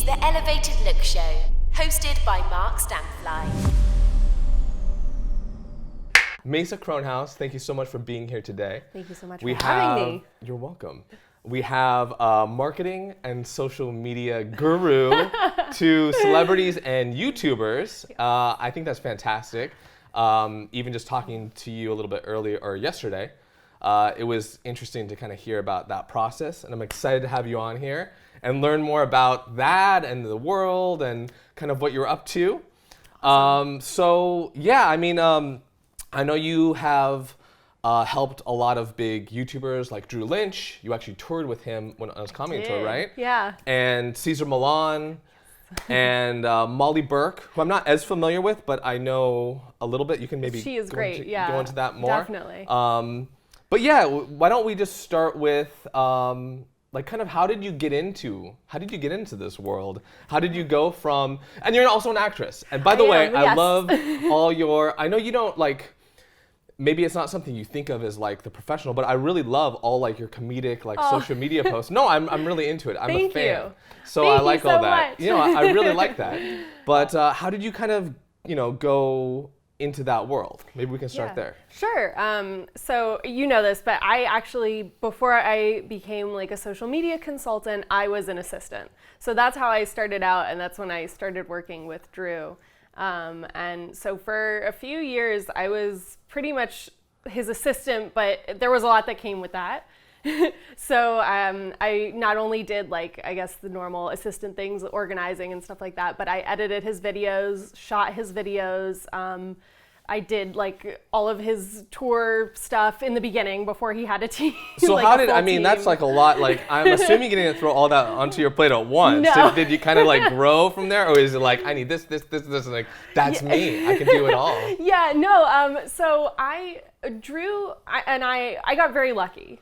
the Elevated Look Show, hosted by markstampfly. Mesa Kronhaus, thank you so much for being here today. Thank you so much for having me. You're welcome. We have a marketing and social media guru to celebrities and YouTubers. I think that's fantastic. Even just talking to you a little bit earlier or yesterday, it was interesting to kind of hear about that process, and I'm excited to have you on here and learn more about that and the world and kind of what you're up to. So yeah, I mean, I know you have helped a lot of big YouTubers like Drew Lynch. You actually toured with him on his comedy tour, right? Yeah. And Cesar Millan and Molly Burke, who I'm not as familiar with, but I know a little bit. You can maybe she is great. Go into that more. Definitely. But yeah, why don't we just start with like kind of how did you get into this world? How did you go from, and you're also an actress. And by the way, I love all your, I know you don't like, maybe it's not something you think of as like the professional, but I really love all like your comedic like social media posts. No, I'm really into it. I'm a fan. Thank you. So I like all that. Much. You know, I really like that. But how did you kind of, go into that world? Maybe we can start there. Sure. So you know this, but I actually, before I became like a social media consultant, I was an assistant. So that's how I started out, and that's when I started working with Drew. And so for a few years, I was pretty much his assistant, but there was a lot that came with that. So I not only did like, I guess the normal assistant things, organizing and stuff like that, but I edited his videos, shot his videos. I did like all of his tour stuff in the beginning before he had a team. So like how did, I mean, that's like a lot, like I'm assuming you didn't throw all that onto your plate at once. No. Did you kind of like grow from there? Or is it like, I need this, and like, that's me, I can do it all. Yeah, no, so Drew, I got very lucky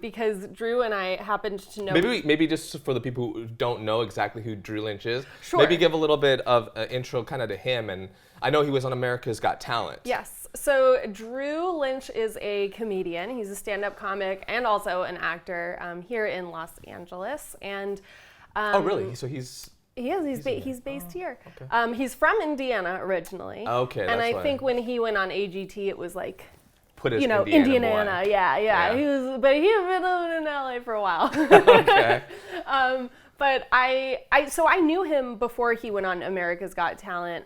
because Drew and I happened to know. Maybe just for the people who don't know exactly who Drew Lynch is, sure. Maybe give a little bit of an intro kind of to him. And I know he was on America's Got Talent. Yes, so Drew Lynch is a comedian. He's a stand-up comic and also an actor here in Los Angeles. And oh, really? So he's based here. Okay. He's from Indiana originally. Okay, and that's I think when he went on AGT, it was like, Indiana. Yeah. He had been living in LA for a while. Okay. But so I knew him before he went on America's Got Talent.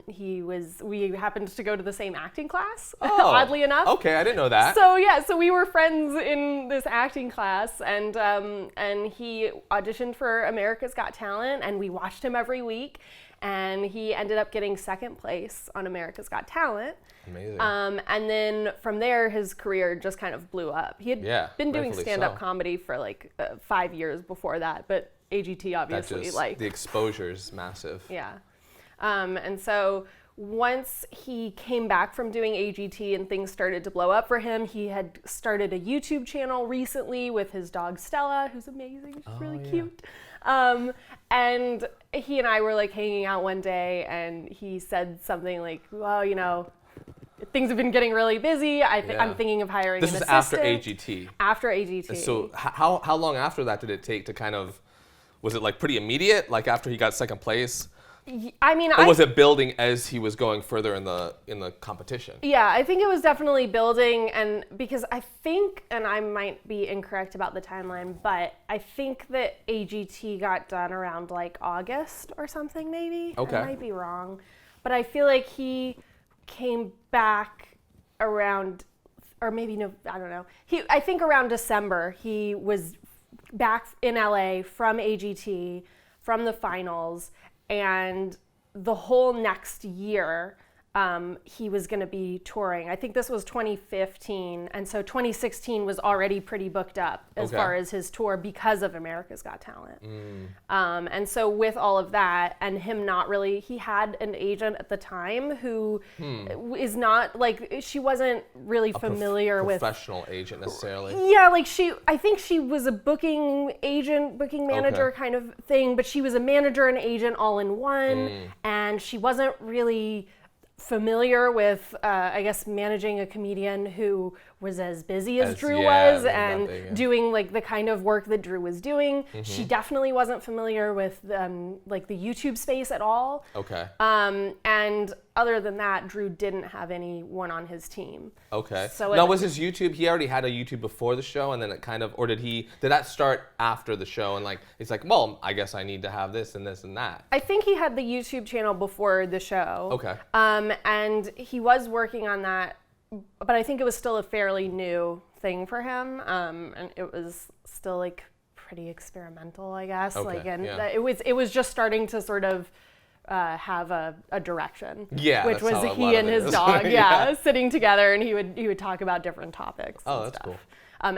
We happened to go to the same acting class, oddly enough. Okay, I didn't know that. So we were friends in this acting class, and he auditioned for America's Got Talent, and we watched him every week, and he ended up getting second place on America's Got Talent. Amazing. And then from there, his career just kind of blew up. He had been doing stand-up comedy for like 5 years before that, but AGT obviously the exposure is massive. Yeah. And so once he came back from doing AGT and things started to blow up for him, he had started a YouTube channel recently with his dog Stella, who's amazing. She's really cute. And he and I were like hanging out one day, and he said something like, well, things have been getting really busy. I'm thinking of hiring an assistant. This is after AGT. After AGT. So how long after that did it take to kind of, was it like pretty immediate, like after he got second place? I mean, or was it building as he was going further in the competition? Yeah, I think it was definitely building, and because I think, and I might be incorrect about the timeline, but I think that AGT got done around like August or something, maybe. Okay. I might be wrong, but I feel like he came back around, or maybe no, I don't know. I think around December he was back in LA from AGT, from the finals, and the whole next year he was going to be touring. I think this was 2015, and so 2016 was already pretty booked up as far as his tour because of America's Got Talent. And so with all of that, and him not really, he had an agent at the time who is not, like, she wasn't really familiar with professional agent necessarily. Yeah, like I think she was a booking manager kind of thing, but she was a manager and agent all in one, and she wasn't really familiar with, I guess, managing a comedian who was as busy as Drew yeah, was and doing like the kind of work that Drew was doing. She definitely wasn't familiar with like the YouTube space at all. Okay. And other than that, Drew didn't have anyone on his team. Okay. So now, was his YouTube, he already had a YouTube before the show, and then it kind of, or did that start after the show, and like, it's like, well, I guess I need to have this and this and that? I think he had the YouTube channel before the show. Okay. And he was working on that, but I think it was still a fairly new thing for him. And it was still like pretty experimental, I guess. Okay, Like, and yeah. it was just starting to sort of have a direction. Yeah, which that's was how a he lot and of it his is. dog, Yeah. sitting together, and he would talk about different topics. Oh, and that's stuff. cool.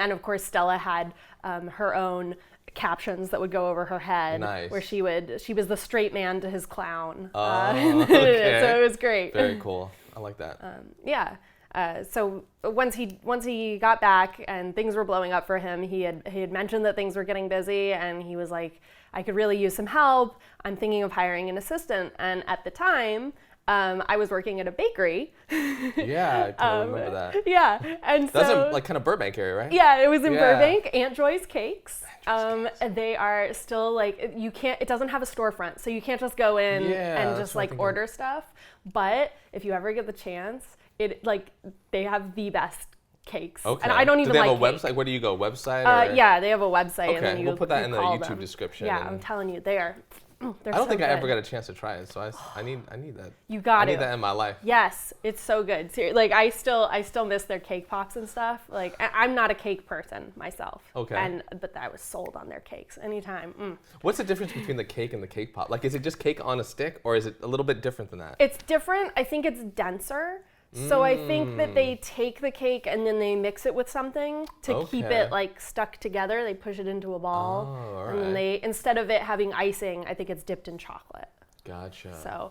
And of course, Stella had her own captions that would go over her head, Nice. where she was the straight man to his clown. Okay. So it was great. Very cool. I like that. Yeah. So once he got back and things were blowing up for him, he had mentioned that things were getting busy, and he was like, I could really use some help. I'm thinking of hiring an assistant. And at the time, I was working at a bakery. Yeah, I totally remember that. Yeah, and That's so in like kind of Burbank area, right? yeah, it was in Yeah. Burbank. Aunt Joy's Cakes. They are still like, it doesn't have a storefront, so you can't just go in Yeah, and that's just what I'm like thinking. order stuff. But if you ever get the chance, they have the best cakes. Okay. And I don't even Do they like have a cake. website? Where do you go? Website? Or? Yeah, they have a website. Okay, And then we'll put that you in the call YouTube them. description. Yeah, and- I'm telling you, they are. They're I don't so think I ever good. got a chance to try it, so I need that. You got I need it. that in my life. Yes, it's so good. Like I still miss their cake pops and stuff. Like I'm not a cake person myself. Okay. But I was sold on their cakes anytime. What's the difference between the cake and the cake pop? Like, is it just cake on a stick, or is it a little bit different than that? It's different. I think it's denser. So I think that they take the cake and then they mix it with something to keep Okay. it like stuck together. They push it into a ball, Oh, all and then right. instead of it having icing, I think it's dipped in chocolate. Gotcha. So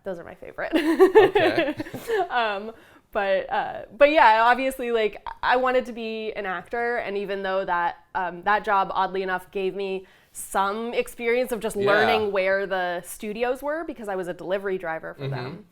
those are my favorite. Okay. But yeah, obviously, like I wanted to be an actor, and even though that that job, oddly enough, gave me some experience of just learning where the studios were, because I was a delivery driver for them.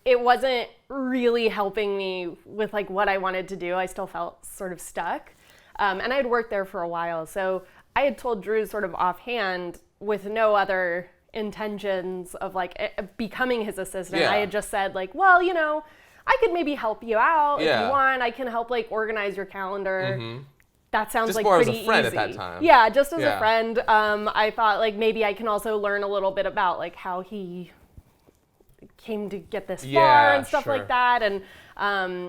It wasn't really helping me with like what I wanted to do. I still felt sort of stuck, and I had worked there for a while, so I had told Drew sort of offhand, with no other intentions of like becoming his assistant. Yeah. I had just said like, well, I could maybe help you out if Yeah. you want. I can help like organize your calendar. That sounds Just like more as a pretty friend at easy. that time. Yeah, just as Yeah. a friend. I thought like maybe I can also learn a little bit about like how he came to get this far Yeah, and stuff sure. like that. And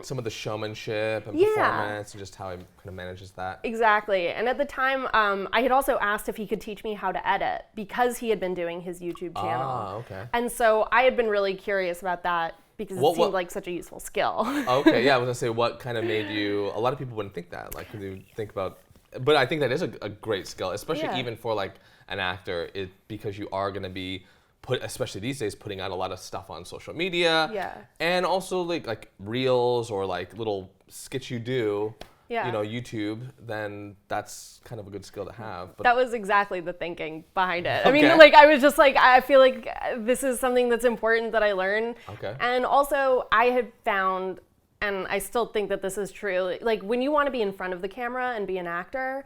Some of the showmanship and Yeah. performance, and just how he kind of manages that. exactly. And at the time, I had also asked if he could teach me how to edit, because he had been doing his YouTube channel. Ah, okay. And so I had been really curious about that, because it seemed like such a useful skill. Okay, yeah, I was gonna say, what kind of made you? A lot of people wouldn't think that. Like, when you think about, but I think that is a great skill, especially Yeah. even for like an actor, because you are gonna be especially these days, putting out a lot of stuff on social media. Yeah. And also like reels or like little skits you do. Yeah. YouTube. Then that's kind of a good skill to have. But That was exactly the thinking behind it. I Okay. mean, like I was just like, I feel like this is something that's important that I learn. Okay. And also I had found, and I still think that this is true, like when you want to be in front of the camera and be an actor,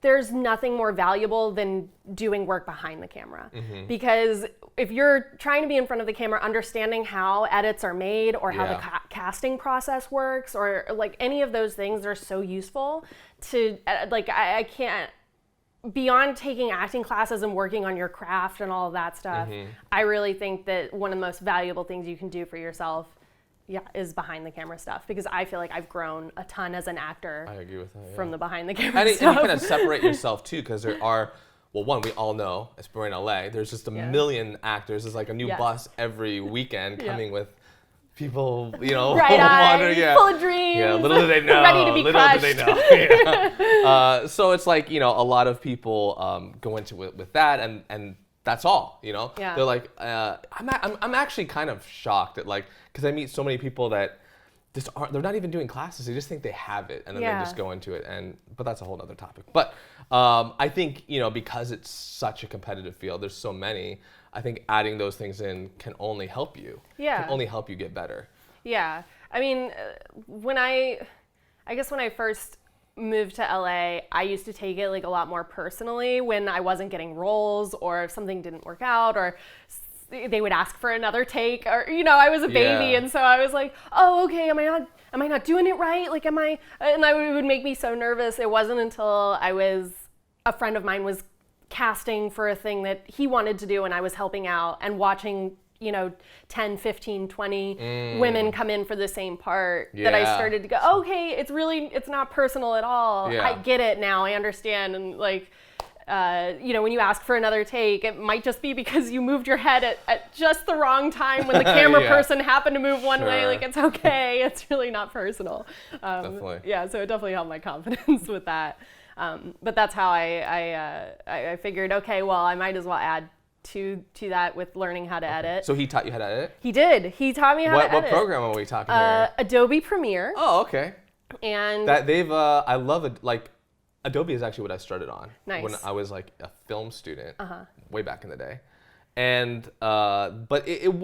there's nothing more valuable than doing work behind the camera. Because if you're trying to be in front of the camera, understanding how edits are made or how the Yeah. casting process works, or like any of those things are so useful to like, I can't, beyond taking acting classes and working on your craft and all of that stuff, I really think that one of the most valuable things you can do for yourself is behind the camera stuff, because I feel like I've grown a ton as an actor I agree with that. Yeah. from the behind the camera And you stuff. kind of separate yourself too, because there are, well, one, we all know, as we're in LA, there's just a million actors. There's like a new Yes. bus every weekend Yeah. coming with people, Bright-eyed, yeah. full of dreams, Yeah, little do they know. ready to be little crushed. do they know. Yeah. So it's like, a lot of people go into it with that, and that's all, Yeah. They're like, I'm actually kind of shocked at because I meet so many people that just they're not even doing classes. They just think they have it, and then they just go into it. But that's a whole other topic. But I think, because it's such a competitive field, there's so many, I think adding those things in can only help you. Yeah. Can only help you get better. Yeah. I mean, I guess when I first moved to LA, I used to take it like a lot more personally when I wasn't getting roles, or if something didn't work out, or they would ask for another take, or I was a baby, and so I was like, oh, okay, am I not doing it right? Like, and it would make me so nervous. It wasn't until a friend of mine was casting for a thing that he wanted to do, and I was helping out and watching 10, 15, 20 women come in for the same part, that I started to go, okay, it's not personal at all. I get it now. I understand. And like, when you ask for another take, it might just be because you moved your head at just the wrong time when the camera person happened to move one way. Like, it's okay. It's really not personal. Definitely. Yeah, so it definitely helped my confidence with that. But that's how I figured, okay, well, I might as well add to that with learning how to edit. So he taught you how to edit? He did. He taught me how to edit. What program are we talking here? Adobe Premiere. Oh, okay. And that I love it. Like, Adobe is actually what I started on when I was like a film student way back in the day, and but it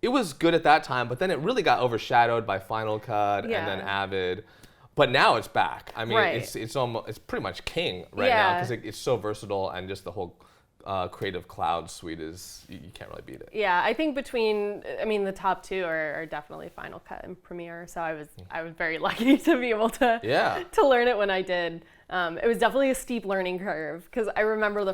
was good at that time. But then it really got overshadowed by Final Cut and then Avid. But now it's back. I mean, it's pretty much king right now because it's so versatile, and just the whole Creative Cloud suite you can't really beat it. Yeah, I think the top two are definitely Final Cut and Premiere. So I was very lucky to be able to learn it when I did. It was definitely a steep learning curve, because I remember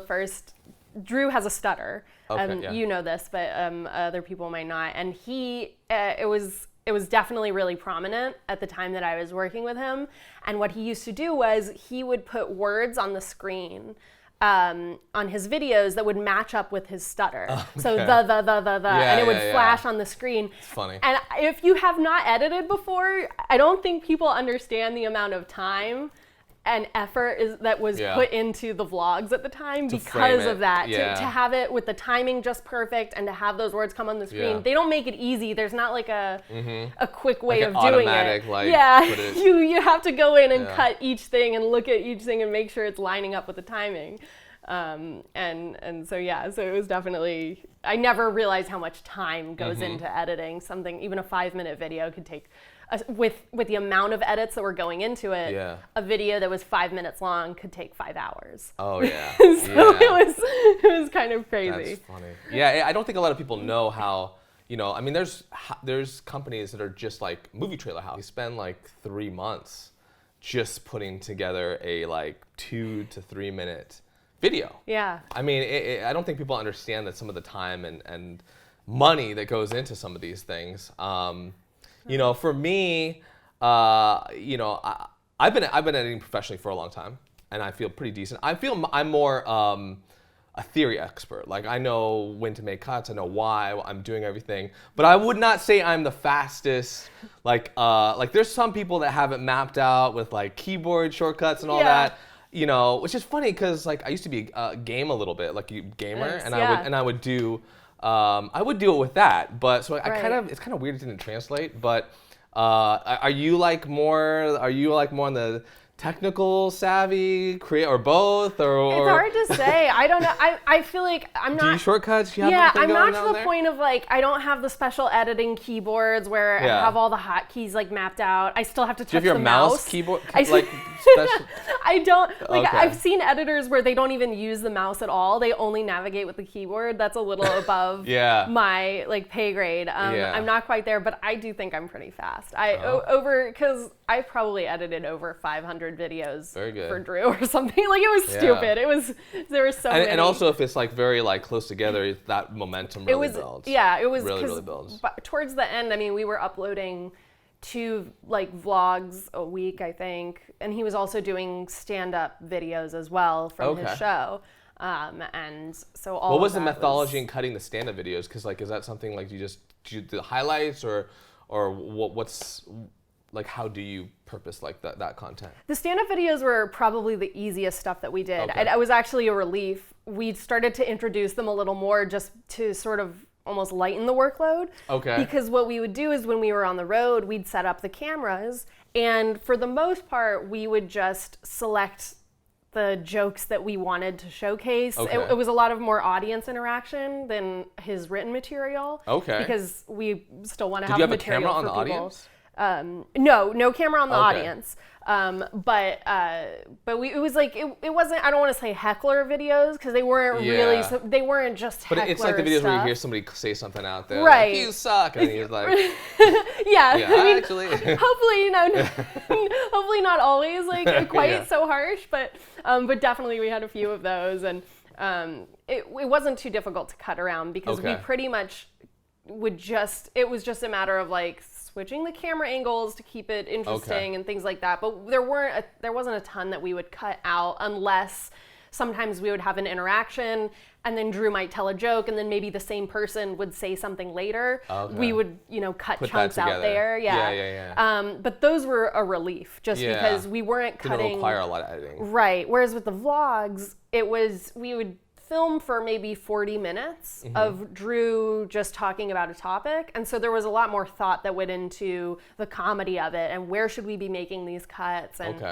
Drew has a stutter. You know this, but other people might not. And it was definitely really prominent at the time that I was working with him. And what he used to do was he would put words on the screen on his videos that would match up with his stutter. Okay. So and it would flash on the screen. It's funny. And if you have not edited before, I don't think people understand the amount of time and effort that was put into the vlogs at the time because of that. To have it with the timing just perfect, and to have those words come on the screen. They don't make it easy. There's not like a quick way of doing it. You have to go in and cut each thing and look at each thing and make sure it's lining up with the timing. So it was definitely, I never realized how much time goes into editing something. Even a 5-minute video could take, with the amount of edits that were going into it, a video that was 5 minutes long could take 5 hours. Oh yeah. It was kind of crazy. That's funny. Yeah, I don't think a lot of people know how, I mean, there's companies that are just like Movie Trailer House. You spend like 3 months just putting together a like 2 to 3 minute video. Yeah. I mean, I don't think people understand that some of the time and money that goes into some of these things. For me, I've been editing professionally for a long time, and I feel pretty decent. I feel I'm more a theory expert. Like, I know when to make cuts, I know why I'm doing everything, but I would not say I'm the fastest. Like there's some people that have it mapped out with like keyboard shortcuts and all that. Which is funny because like I used to be a game a little bit, like a gamer, and I would do it with that. But so it's kind of weird it didn't translate. But are you more on the technical savvy, or both, or? It's hard to say. I don't know. I feel like I'm not. Do you shortcuts? Do you have I'm not to the point of like I don't have the special editing keyboards where I have all the hotkeys like mapped out. I still have to touch the mouse. Do you have your mouse keyboard special? I don't I've seen editors where they don't even use the mouse at all. They only navigate with the keyboard. That's a little above my like pay grade. I'm not quite there, but I do think I'm pretty fast. Because I probably edited over 500 videos for Drew or something. Like, it was stupid. There were so many. And also if it's like very like close together, that momentum really builds. Yeah, it was really builds. But towards the end, I mean, we were uploading 2 like vlogs a week, I think, and he was also doing stand-up videos as well from his show. And so all. What was the methodology in cutting the stand-up videos? Because like, is that something like do you do the highlights or what's like, how do you purpose like that content? The stand-up videos were probably the easiest stuff that we did. It was actually a relief. We started to introduce them a little more just to sort of almost lighten the workload. Okay. Because what we would do is when we were on the road, we'd set up the cameras, and for the most part, we would just select the jokes that we wanted to showcase. It was a lot of more audience interaction than his written material. Okay. Because we still want to have material for people. Did you have a camera on the audience? No camera on the Okay. audience. But it was like it wasn't. I don't want to say heckler videos because they weren't really. Yeah. They weren't just. But it's like the videos stuff. where you hear somebody say something out there, Right. like, you suck, and he's like, Yeah. yeah, I mean, actually. hopefully, hopefully not always like quite Yeah. so harsh, but definitely we had a few of those, and it wasn't too difficult to cut around because we Okay. pretty much it was just a matter of like switching the camera angles to keep it interesting and things like that. But there wasn't a ton that we would cut out unless sometimes we would have an interaction and then Drew might tell a joke and then maybe the same person would say something later. Okay. We would, cut Put that chunks out together. there. Yeah. Yeah. But those were a relief just Yeah. because we weren't Didn't cutting. require a lot of editing. Right. Whereas with the vlogs, we would film for maybe 40 minutes of Drew just talking about a topic. And so there was a lot more thought that went into the comedy of it and where should we be making these cuts and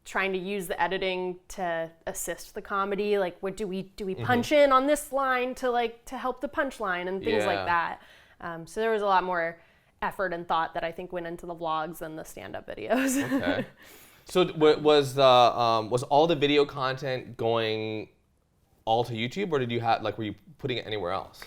trying to use the editing to assist the comedy. Like, what do we punch in on this line to help the punchline and things like that. So there was a lot more effort and thought that I think went into the vlogs than the stand-up videos. Okay. So was all the video content going all to YouTube, or did you were you putting it anywhere else?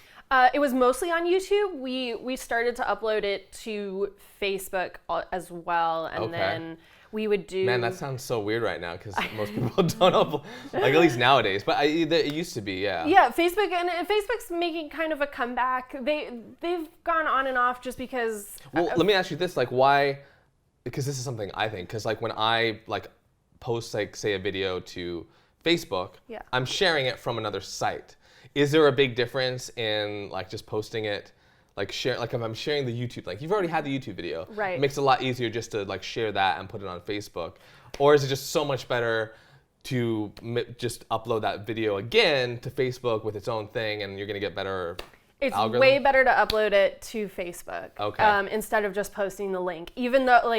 It was mostly on YouTube. We started to upload it to Facebook as well, and then we would do. Man, that sounds so weird right now because most people don't upload, at least nowadays. But it used to be, yeah. Yeah, Facebook and Facebook's making kind of a comeback. They've gone on and off just because. Well, let me ask you this: why? Because this is something I think. Because when I post say a video to Facebook, I'm sharing it from another site. Is there a big difference in just posting it, if I'm sharing the YouTube link? You've already had the YouTube video. Right. It makes it a lot easier just to share that and put it on Facebook. Or is it just so much better to just upload that video again to Facebook with its own thing and you're gonna get better It's algorithm? way better to upload it to Facebook instead of just posting the link. Even though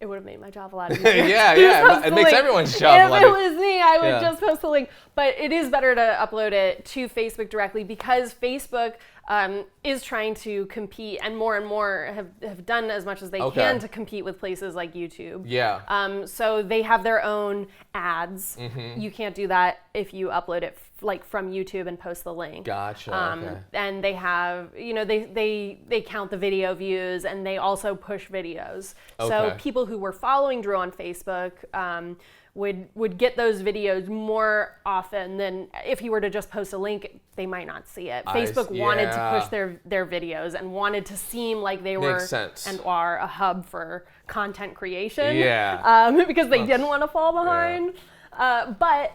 it would have made my job a lot easier. yeah. It makes everyone's job a lot easier. easier. If it was me, I would just post the link. But it is better to upload it to Facebook directly because Facebook is trying to compete and more have done as much as they can to compete with places like YouTube. Yeah. So they have their own ads. You can't do that if you upload it from YouTube and post the link. Gotcha. And they have, they count the video views and they also push videos. So people who were following Drew on Facebook would get those videos more often than if he were to just post a link, they might not see it. Facebook wanted to push their videos and wanted to seem like they were and are a hub for content creation. Because they didn't want to fall behind. But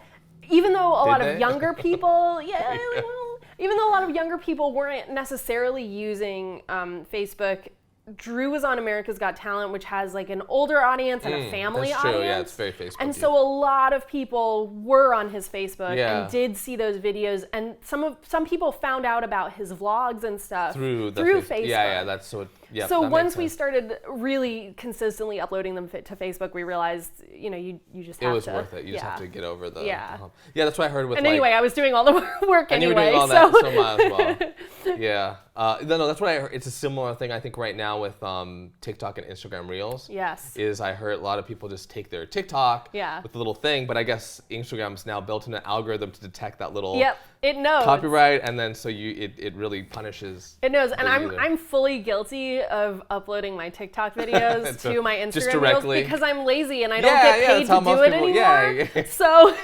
even though a lot of younger people, even though a lot of younger people weren't necessarily using Facebook, Drew was on America's Got Talent, which has an older audience and a family that's true. audience. Yeah, it's very Facebook. And so a lot of people were on his Facebook and did see those videos. And some people found out about his vlogs and stuff through Facebook. Yeah, that's so. Yeah. So once we started really consistently uploading them to Facebook, we realized, you just have to. It was worth it. You just have to get over the. Yeah. Yeah, that's what I heard with. And anyway, I was doing all the work and anyway. you were doing all so. that, so might as well. Yeah. No, that's what I heard. It's a similar thing I think right now with TikTok and Instagram Reels. Yes. Is I heard a lot of people just take their TikTok with the little thing, but I guess Instagram's now built in an algorithm to detect that little it knows copyright, and then so it really punishes. It knows, and I'm fully guilty of uploading my TikTok videos to my Instagram Reels because I'm lazy and I don't get paid to do it anymore.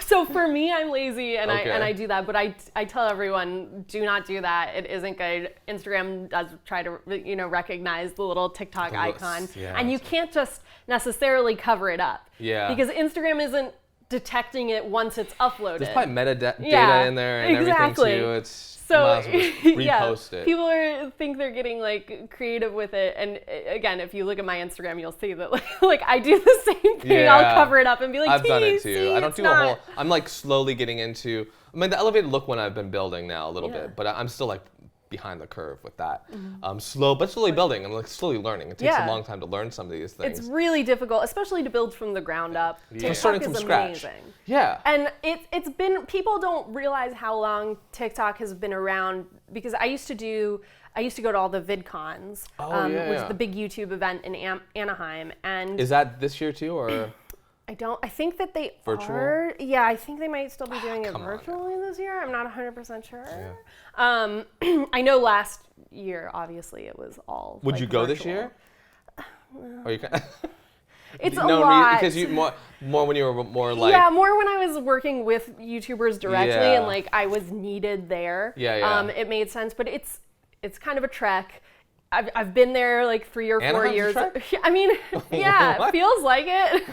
So for me, I'm lazy and I do that, but I tell everyone, do not do that. It isn't good. Instagram does try to recognize the little TikTok icon, and you can't just necessarily cover it up. Because Instagram isn't detecting it once it's uploaded. There's probably metadata in there and everything too. It's so repost it. People think they're getting creative with it, and again, if you look at my Instagram, you'll see that I do the same thing. I'll cover it up and be like, I've done it too. See, I don't do a whole. I'm slowly getting into. The elevated look one I've been building now a little bit, but I'm still behind the curve with that. Slowly building. I'm like slowly learning. It takes a long time to learn some of these things. It's really difficult, especially to build from the ground up. TikTok starting from is scratch. amazing. Yeah. And it's been, people don't realize how long TikTok has been around, because I used to go to all the VidCons, which is the big YouTube event in Anaheim. And is that this year too, or? I think that they virtual? are. Yeah, I think they might still be doing it virtually this year. I'm not 100% sure. Yeah. I know last year, obviously, it was all. Would you go virtual. this year? Or you it's a lot. Because you more when you were more like. Yeah, more when I was working with YouTubers directly and like I was needed there. Yeah. It made sense, but it's kind of a trek. I've been there like 3 or 4 years. I mean, yeah, it feels like it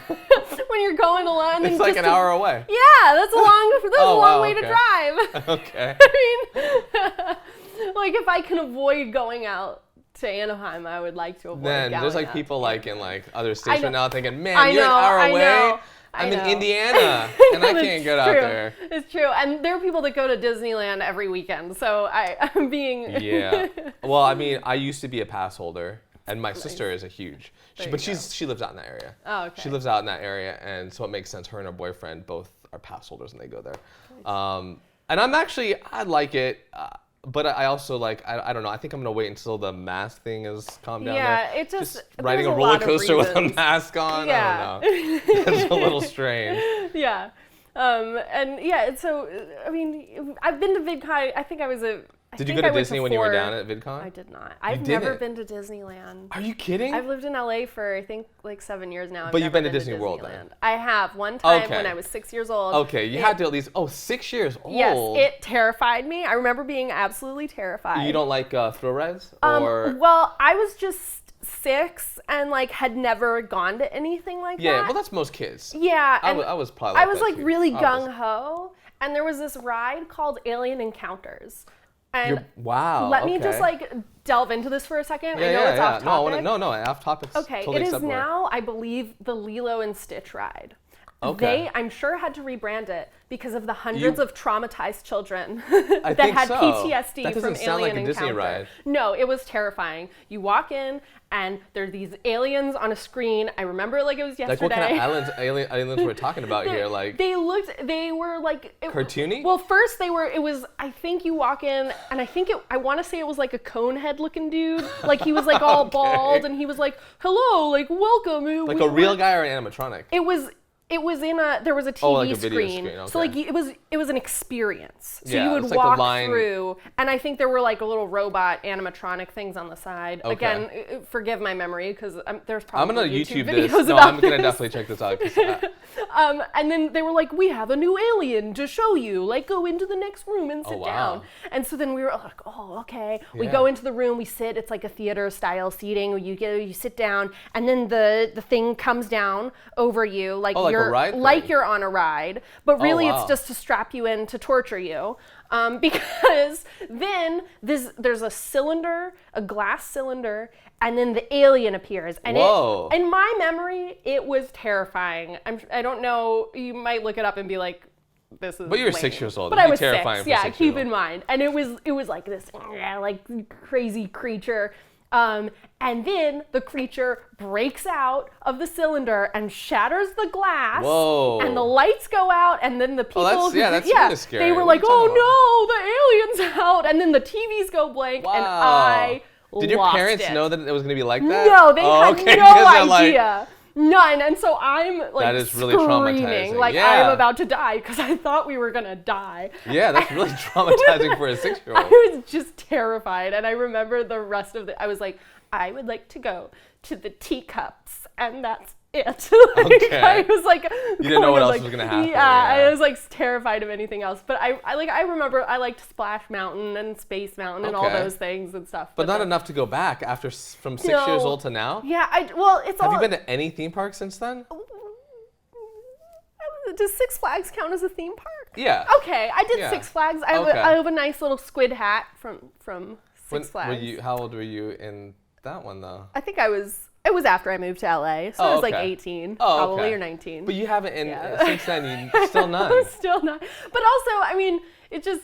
when you're going alone. It's like an hour away. Yeah, that's a long way to drive. Okay. I mean, like if I can avoid going out to Anaheim, I would like to avoid. Then there's like people like in like other states right now thinking, man, you're an hour away. I'm in Indiana, and I can't get out there. It's true. And there are people that go to Disneyland every weekend, so I'm being... Yeah. Well, I mean, I used to be a pass holder, and my sister is a huge... she lives out in that area. Oh, okay. She lives out in that area, and so it makes sense. Her and her boyfriend both are pass holders, and they go there. And I like it. But I also like, I don't know, I think I'm going to wait until the mask thing is calmed down. Yeah, it just riding a roller coaster with a mask on, I don't know. It's a little strange. Yeah. So, I mean, I've been to VidCon, I think I was a... Did you go to Disney when you were down at VidCon? I did not. I've never been to Disneyland. Are you kidding? I've lived in LA for I think like 7 years now. But you've been to Disney World then? I have one time when I was 6 years old. Okay, you had to at least 6 years old. Yes, it terrified me. I remember being absolutely terrified. You don't like thrill rides? Or? Well, I was just 6 and like had never gone to anything like that. Yeah, well that's most kids. Yeah, I was probably like I was that like too. really gung ho, and there was this ride called Alien Encounters. And let me just like delve into this for a second. I know it's off topic. No, off topic. Okay, totally it is now, I believe, the Lilo and Stitch ride. Okay. They, I'm sure, had to rebrand it because of the hundreds of traumatized children that had PTSD from Alien Encounter. Disney ride. No, it was terrifying. You walk in and there are these aliens on a screen. I remember it like it was yesterday. Like what kind of aliens we're talking about here? Like they were like cartoony. Well, first I think you walk in and I want to say it was like a cone head looking dude. Like he was like all bald and he was like, hello, like welcome. Like a real guy or an animatronic? There was a TV like a video screen. Okay. So like it was an experience. So you would walk through, and I think there were like a little robot animatronic things on the side. Okay. Again, forgive my memory because there's probably I'm gonna YouTube this. videos No, about I'm gonna this. definitely check this out. And then they were like, we have a new alien to show you. Like go into the next room and sit down. And so then we were like, oh, okay. We go into the room, we sit. It's like a theater style seating. You sit down, and then the thing comes down over you, like you're on a ride, but really it's just to strap you in to torture you. Because then there's a cylinder, a glass cylinder, and then the alien appears. And in my memory, it was terrifying. I don't know, you might look it up and be like, this is But you're lame. 6 years old. But I was terrifying 6, yeah, keep in mind. And it was like this like crazy creature. And then the creature breaks out of the cylinder and shatters the glass. Whoa. And the lights go out, and then the people that's really scary. they were like, oh no, the alien's out. And then the TVs go blank, and I Did your parents know that it was going to be like that? No, they had no idea. None. And so I'm like that is really screaming, traumatizing. like I'm about to die because I thought we were gonna die. Yeah, that's really traumatizing for a 6-year-old. I was just terrified, and I remember the rest of I was like, I would like to go to the teacups, and that's it. Okay. I was like, you didn't know what else was gonna happen. Yeah, I was like terrified of anything else. But I remember I liked Splash Mountain and Space Mountain and all those things and stuff. But not enough to go back after from 6 years old to now. Yeah, Have you been to any theme park since then? Does Six Flags count as a theme park? Yeah. Okay, I did Six Flags. I have a nice little squid hat from Six Flags. How old were you in that one though? I think it was after I moved to LA, so I was like 18, probably, or 19. But you haven't, since then, you still none. Still not. But also, I mean, it just,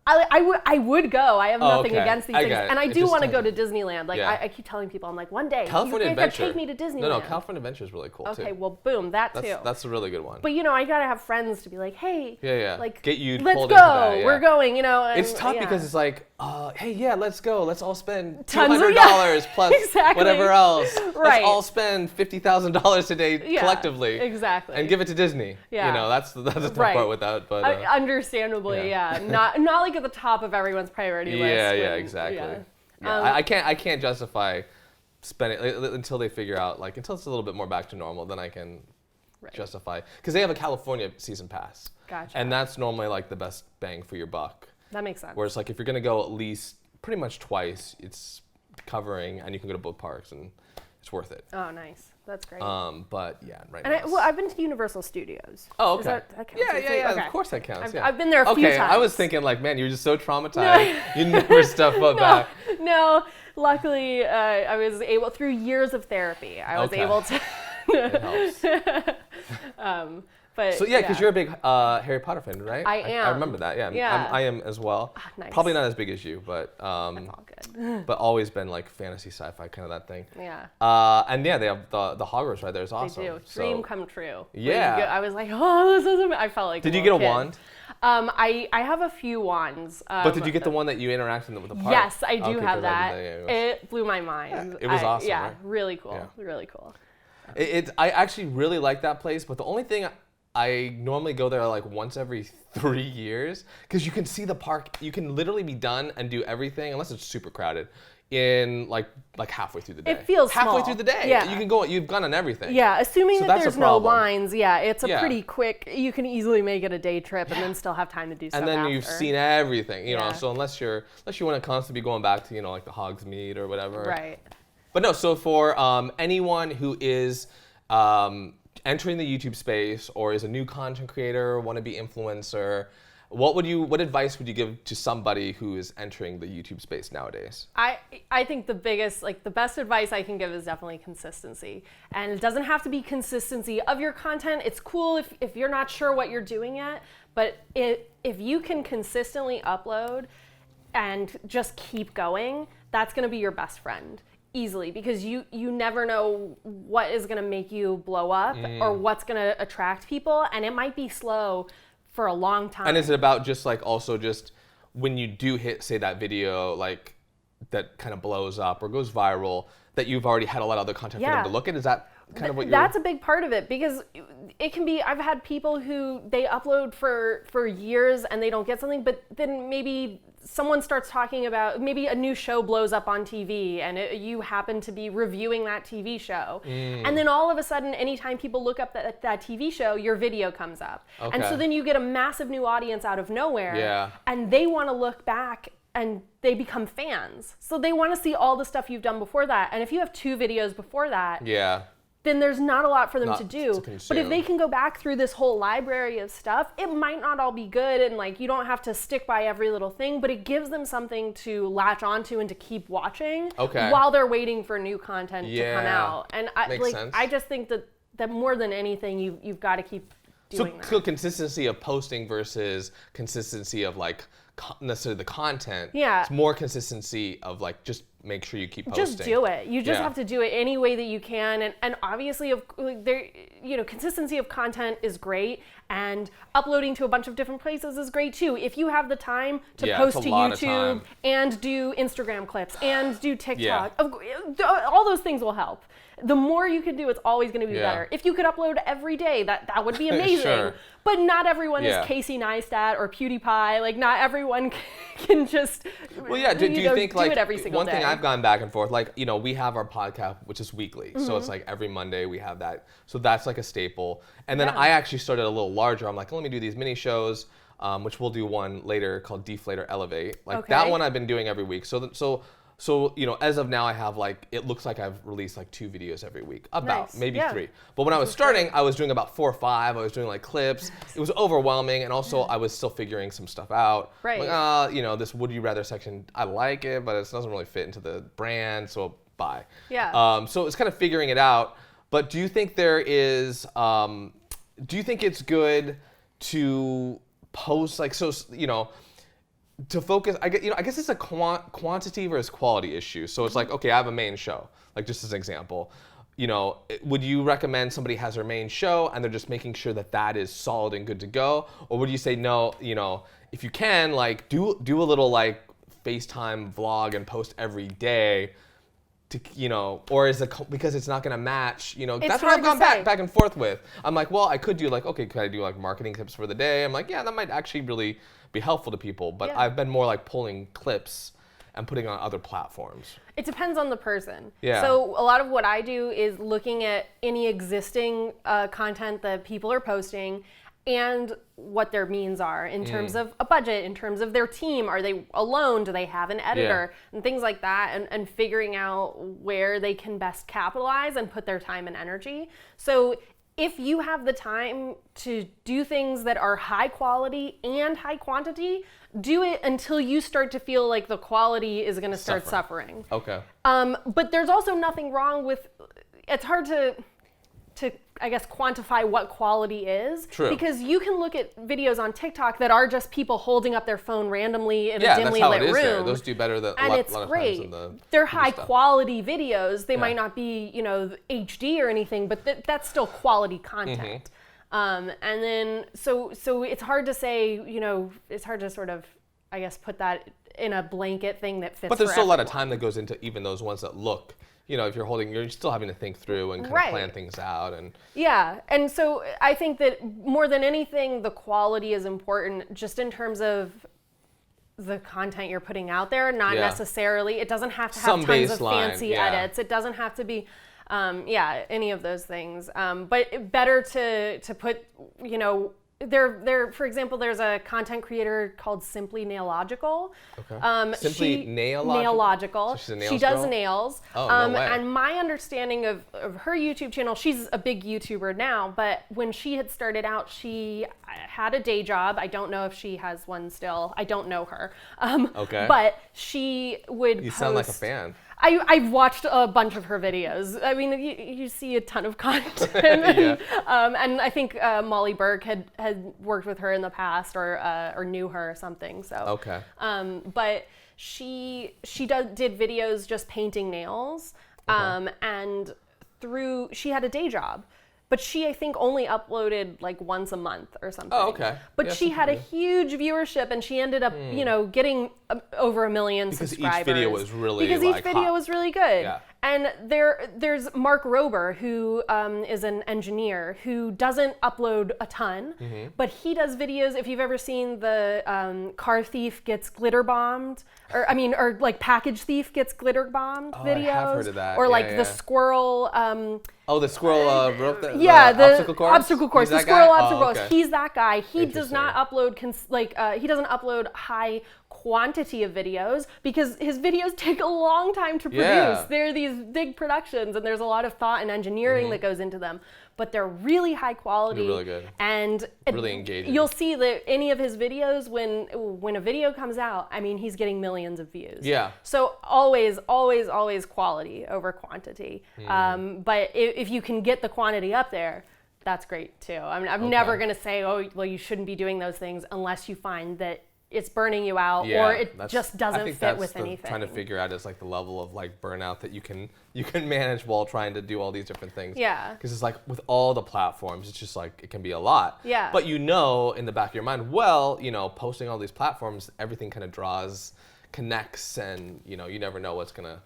I would go. I have nothing okay. against these things, and I It do just want to go to depends. Disneyland. Like Yeah. I keep telling people, I'm like, one day California you gotta Adventure. take me to Disneyland. No, California Adventure is really cool too. Okay, well, boom, that too. That's a really good one. But you know, I gotta have friends to be like, hey, Yeah. like Get you let's pulled go. into that, yeah. We're going. You know, and, It's tough yeah. because it's like, hey, yeah, let's go. Let's all spend Tons of- $200 plus exactly. whatever else. Right. Let's all spend $50,000 today Yeah, collectively. exactly. And give it to Disney. Yeah. You know, that's the tough Right. part with that. But understandably, yeah. Not like at the top of everyone's priority list. yeah, when- exactly. yeah. Yeah, I can't justify spending until they figure out, like, until it's a little bit more back to normal, then I can justify, because they have a California season pass. Gotcha. And that's normally like the best bang for your buck. That makes sense. Whereas like if you're gonna go at least pretty much twice, it's covering, and you can go to both parks, and it's worth it. Oh, nice. That's great. But yeah, right And now. I've been to Universal Studios. Oh, Does okay. that count? Yeah. Okay. Of course that counts. I've been there a few Okay, I was times. thinking like, man, you're just so traumatized. You never step foot back. No, luckily I was able, through years of therapy, I was Okay. able to. It helps. But So yeah, because you're a big Harry Potter fan, right? I I am. remember that. Yeah. Yeah. I am as well. Nice. Probably not as big as you, but That's all good. but always been like fantasy, sci-fi, kind of that thing. Yeah. And yeah, they have the Hogwarts right there. It's awesome. They do. So- Dream come true. Yeah. I was like, oh, this is amazing. I felt like. Did you little get a kid. wand? I have a few wands. But did you get the one that you interacted with the park? Yes, I do Okay, have 'cause that. it was- It blew my mind. it was awesome, Yeah, right? really cool. Yeah. Really cool. I actually really like that place, but the only thing I normally go there like once every 3 years, because you can see the park. You can literally be done and do everything, unless it's super crowded, in like halfway through the day. It feels halfway small. through the day. Yeah. You can go. You've gone on everything. Yeah, assuming So that that's a there's no problem. lines, yeah, it's a Yeah. pretty quick, you can easily make it a day trip and then still have time to do stuff And then after. you've seen everything, you know. Yeah. So unless you want to constantly be going back to, like the Hogsmeade or whatever. Right. But no, so for anyone who is entering the YouTube space or is a new content creator, wannabe influencer, what advice would you give to somebody who is entering the YouTube space nowadays? I think the best advice I can give is definitely consistency. And it doesn't have to be consistency of your content. It's cool if you're not sure what you're doing yet, but if you can consistently upload and just keep going, that's gonna be your best friend. Easily, because you never know what is going to make you blow up or what's going to attract people, and it might be slow for a long time. And is it about just like also just when you do hit, say, that video like that kind of blows up or goes viral, that you've already had a lot of other content for them to look at? Is that kind of what you're... That's a big part of it, because it can be, I've had people who they upload for years and they don't get something, but then maybe someone starts talking about, maybe a new show blows up on TV and you happen to be reviewing that TV show. And then all of a sudden, anytime people look up that TV show, your video comes up. Okay. And so then you get a massive new audience out of nowhere. Yeah. And they want to look back and they become fans. So they want to see all the stuff you've done before that. And if you have 2 videos before that, Yeah. then there's not a lot for them Not to to do. But consume. if they can go back through this whole library of stuff, it might not all be good, and like you don't have to stick by every little thing, but it gives them something to latch onto and to keep watching while they're waiting for new content to come Yeah. out. And Makes sense. I just think that more than anything, you've got to keep doing that. So consistency of posting versus consistency of like necessarily the content. Yeah. It's more consistency of like just make sure you keep posting. Just do it. You just Yeah. have to do it any way that you can, and obviously, consistency of content is great, and uploading to a bunch of different places is great too. If you have the time to Yeah, post it's a to lot of YouTube time. and do Instagram clips and do TikTok, Yeah. all those things will help. The more you can do, it's always going to be Yeah. better. If you could upload every day, that would be amazing. Sure. But not everyone Yeah. is Casey Neistat or PewDiePie. Like, not everyone can just Well, yeah. Do you think do like it every single one day. thing I've gone back and forth, like, we have our podcast, which is weekly. So Mm-hmm. it's like every Monday we have that. So that's like a staple. And then Yeah. I actually started a little larger. I'm like, let me do these mini shows, which we'll do one later called Deflate or Elevate. Like that Okay. one I've been doing every week. So as of now I have like, it looks like I've released like 2 videos every week, about Nice. maybe Yeah. 3. But when I was starting, I was doing about 4 or 5. I was doing like clips. It was overwhelming, and also I was still figuring some stuff out. Right. Like, this would you rather section, I like it, but it doesn't really fit into the brand, so bye. Yeah. So it's kind of figuring it out. But do you think there is, do you think it's good to post, like, to focus, I guess it's a quantity versus quality issue. So it's like, okay, I have a main show, like just as an example. Would you recommend somebody has their main show and they're just making sure that that is solid and good to go? Or would you say, no, if you can, like do a little like FaceTime vlog and post every day to, or is it because it's not going to match, that's what I've gone back and forth with. I'm like, well, I could do like, okay, could I do like marketing tips for the day? I'm like, yeah, that might actually really be helpful to people. But I've been more like pulling clips and putting on other platforms. It depends on the person. Yeah. So a lot of what I do is looking at any existing content that people are posting and what their means are in terms of a budget, in terms of their team. Are they alone? Do they have an editor? And things like that, and figuring out where they can best capitalize and put their time and energy. So if you have the time to do things that are high quality and high quantity, do it until you start to feel like the quality is going to start suffering. Okay. But there's also nothing wrong with, it's hard to I guess quantify what quality is. True. Because you can look at videos on TikTok that are just people holding up their phone randomly in a dimly lit room. There. Those do better than and a lot it's of great. times in the They're high quality videos. They might not be, HD or anything, but that's still quality content. And then so it's hard to say, it's hard to sort of, I guess, put that in a blanket thing that fits. But there's for still a lot of everyone. time that goes into even those ones that look. If you're still having to think through and kind of plan things out. Yeah, and so I think that more than anything, the quality is important just in terms of the content you're putting out there, not necessarily, it doesn't have to have some tons baseline, of fancy edits. It doesn't have to be, any of those things. But better to put, there, for example, there's a content creator called Simply Nailogical. Okay. Simply Nailogical. So she's a she does nails. Oh, no way. And my understanding of her YouTube channel, she's a big YouTuber now, but when she had started out, she had a day job. I don't know if she has one still. I don't know her. Okay. But she would You sound like a fan. I've watched a bunch of her videos. I mean, you see a ton of content. And I think Molly Burke had worked with her in the past or knew her or something. So okay. But she did videos just painting nails. And she had a day job. But she, I think, only uploaded like once a month or something. Oh, okay. But she had a huge viewership, and she ended up, getting over 1 million subscribers. Each video was really because each video was really good. Yeah. And there's Mark Rober, who is an engineer who doesn't upload a ton, but he does videos. If you've ever seen the car thief gets glitter bombed, or like package thief gets glitter bombed videos. I have heard of that. Or like the squirrel. The squirrel rope. The obstacle course. Obstacle course. The squirrel obstacle course. He's that guy. He does not upload he doesn't upload high quantity of videos because his videos take a long time to produce. Yeah. They're these big productions and there's a lot of thought and engineering that goes into them, but they're really high quality. They're really good. And really engaging. You'll see that any of his videos, when a video comes out, I mean, he's getting millions of views. Yeah. So always quality over quantity. But if you can get the quantity up there, that's great too. I mean, I'm never going to say, you shouldn't be doing those things unless you find that it's burning you out or it just doesn't fit with anything. Trying to figure out is like the level of like burnout that you can manage while trying to do all these different things. Yeah. Because it's like with all the platforms, it's just like it can be a lot. Yeah. But in the back of your mind, posting all these platforms, everything kind of connects, and you never know what's gonna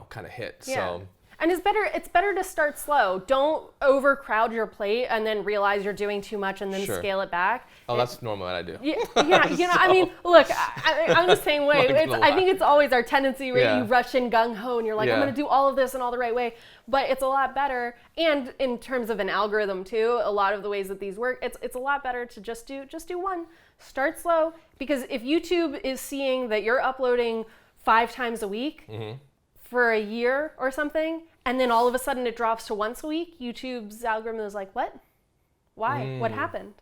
kind of hit. Yeah. So. And it's better to start slow. Don't overcrowd your plate and then realize you're doing too much and then scale it back. Oh, that's normally what I do. Yeah, I mean, look, I'm the same way. I think it's always our tendency where you rush in gung-ho and you're like, I'm going to do all of this in all the right way. But it's a lot better. And in terms of an algorithm too, a lot of the ways that these work, it's a lot better to just do one. Start slow, because if YouTube is seeing that you're uploading 5 times a week for a year or something, and then all of a sudden it drops to once a week, YouTube's algorithm is like, what? Why? What happened?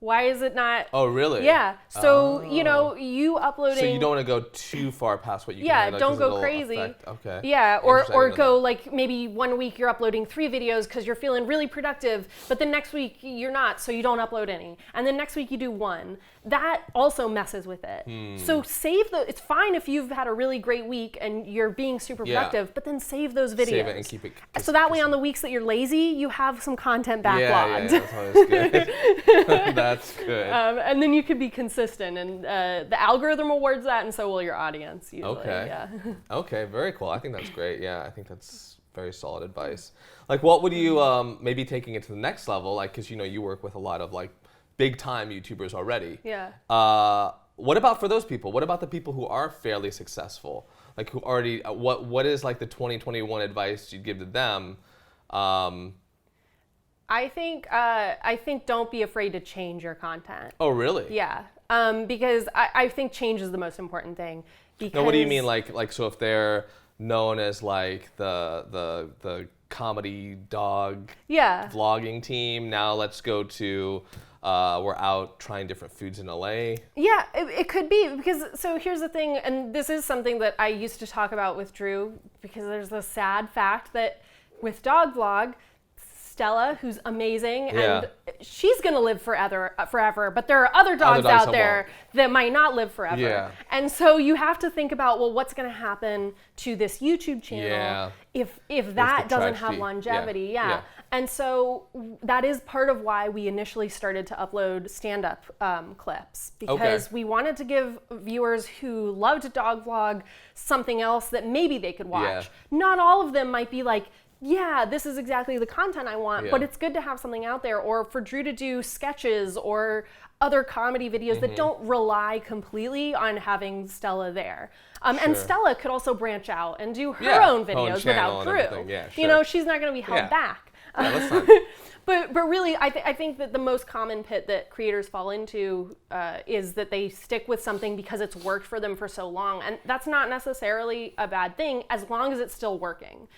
Why is it not? Oh, really? Yeah. So, you uploading. So you don't want to go too far past what you can handle. Don't go crazy. Okay. Yeah, or go like maybe 1 week you're uploading 3 videos because you're feeling really productive, but then next week you're not, so you don't upload any. And then next week you do 1. that also messes with it. So it's fine if you've had a really great week and you're being super productive, but then save those videos. Save it and keep it. So that way on the weeks that you're lazy, you have some content backlogged. Yeah, that's always good. That's good. And then you could be consistent, and the algorithm rewards that, and so will your audience usually. Okay. Yeah. Okay, very cool. I think that's great. Yeah, I think that's very solid advice. Like, what would you maybe taking it to the next level? Like, because you work with a lot of like big time YouTubers already. Yeah. What about for those people? What about the people who are fairly successful? Like, who already? What is like the 2021 advice you'd give to them? I think don't be afraid to change your content. Oh, really? Yeah. Because I think change is the most important thing. Because now, what do you mean? Like, so if they're known as like the comedy dog vlogging team, now let's go to we're out trying different foods in LA. Yeah, it could be, because so here's the thing, and this is something that I used to talk about with Drew, because there's the sad fact that with dog vlog, Stella, who's amazing, and she's gonna live forever, but there are other dogs out there that might not live forever. Yeah. And so you have to think about, well, what's gonna happen to this YouTube channel if that doesn't have longevity? Yeah. And so that is part of why we initially started to upload stand-up clips, because we wanted to give viewers who loved dog vlog something else that maybe they could watch. Not all of them might be like, yeah, this is exactly the content I want, but it's good to have something out there, or for Drew to do sketches or other comedy videos that don't rely completely on having Stella there. And Stella could also branch out and do her own videos without Drew. You know, she's not going to be held back. But really, I think that the most common pit that creators fall into is that they stick with something because it's worked for them for so long. And that's not necessarily a bad thing, as long as it's still working.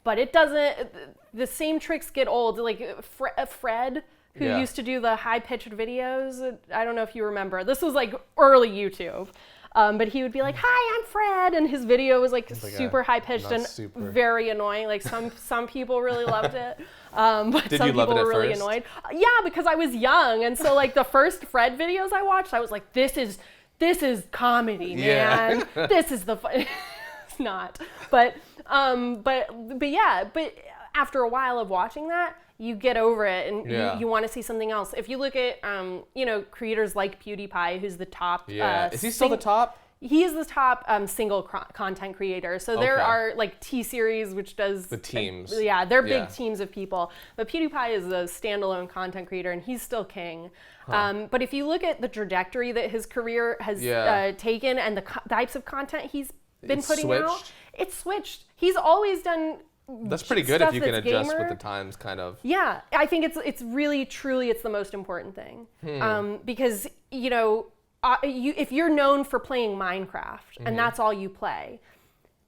But it doesn't, the same tricks get old. Like Fred, who used to do the high-pitched videos, I don't know if you remember. This was like early YouTube. But he would be like, "Hi, I'm Fred," and his video was like super high-pitched and very annoying. Like some people really loved it, but some people were really annoyed. Yeah, because I was young, and so like the first Fred videos I watched, I was like, this is comedy, man. This is the fun. It's not, but after a while of watching that, you get over it, and you want to see something else. If you look at creators like PewDiePie, who's the top. Is he still the top? He is the top single content creator. So there are like T-Series, which does the teams. They're big teams of people. But PewDiePie is a standalone content creator, and he's still king. But if you look at the trajectory that his career has taken and the types of content he's been putting out, it's switched. He's always done. That's pretty good if you can adjust with the times, kind of. Yeah, I think it's really, truly, it's the most important thing. Because, if you're known for playing Minecraft and that's all you play,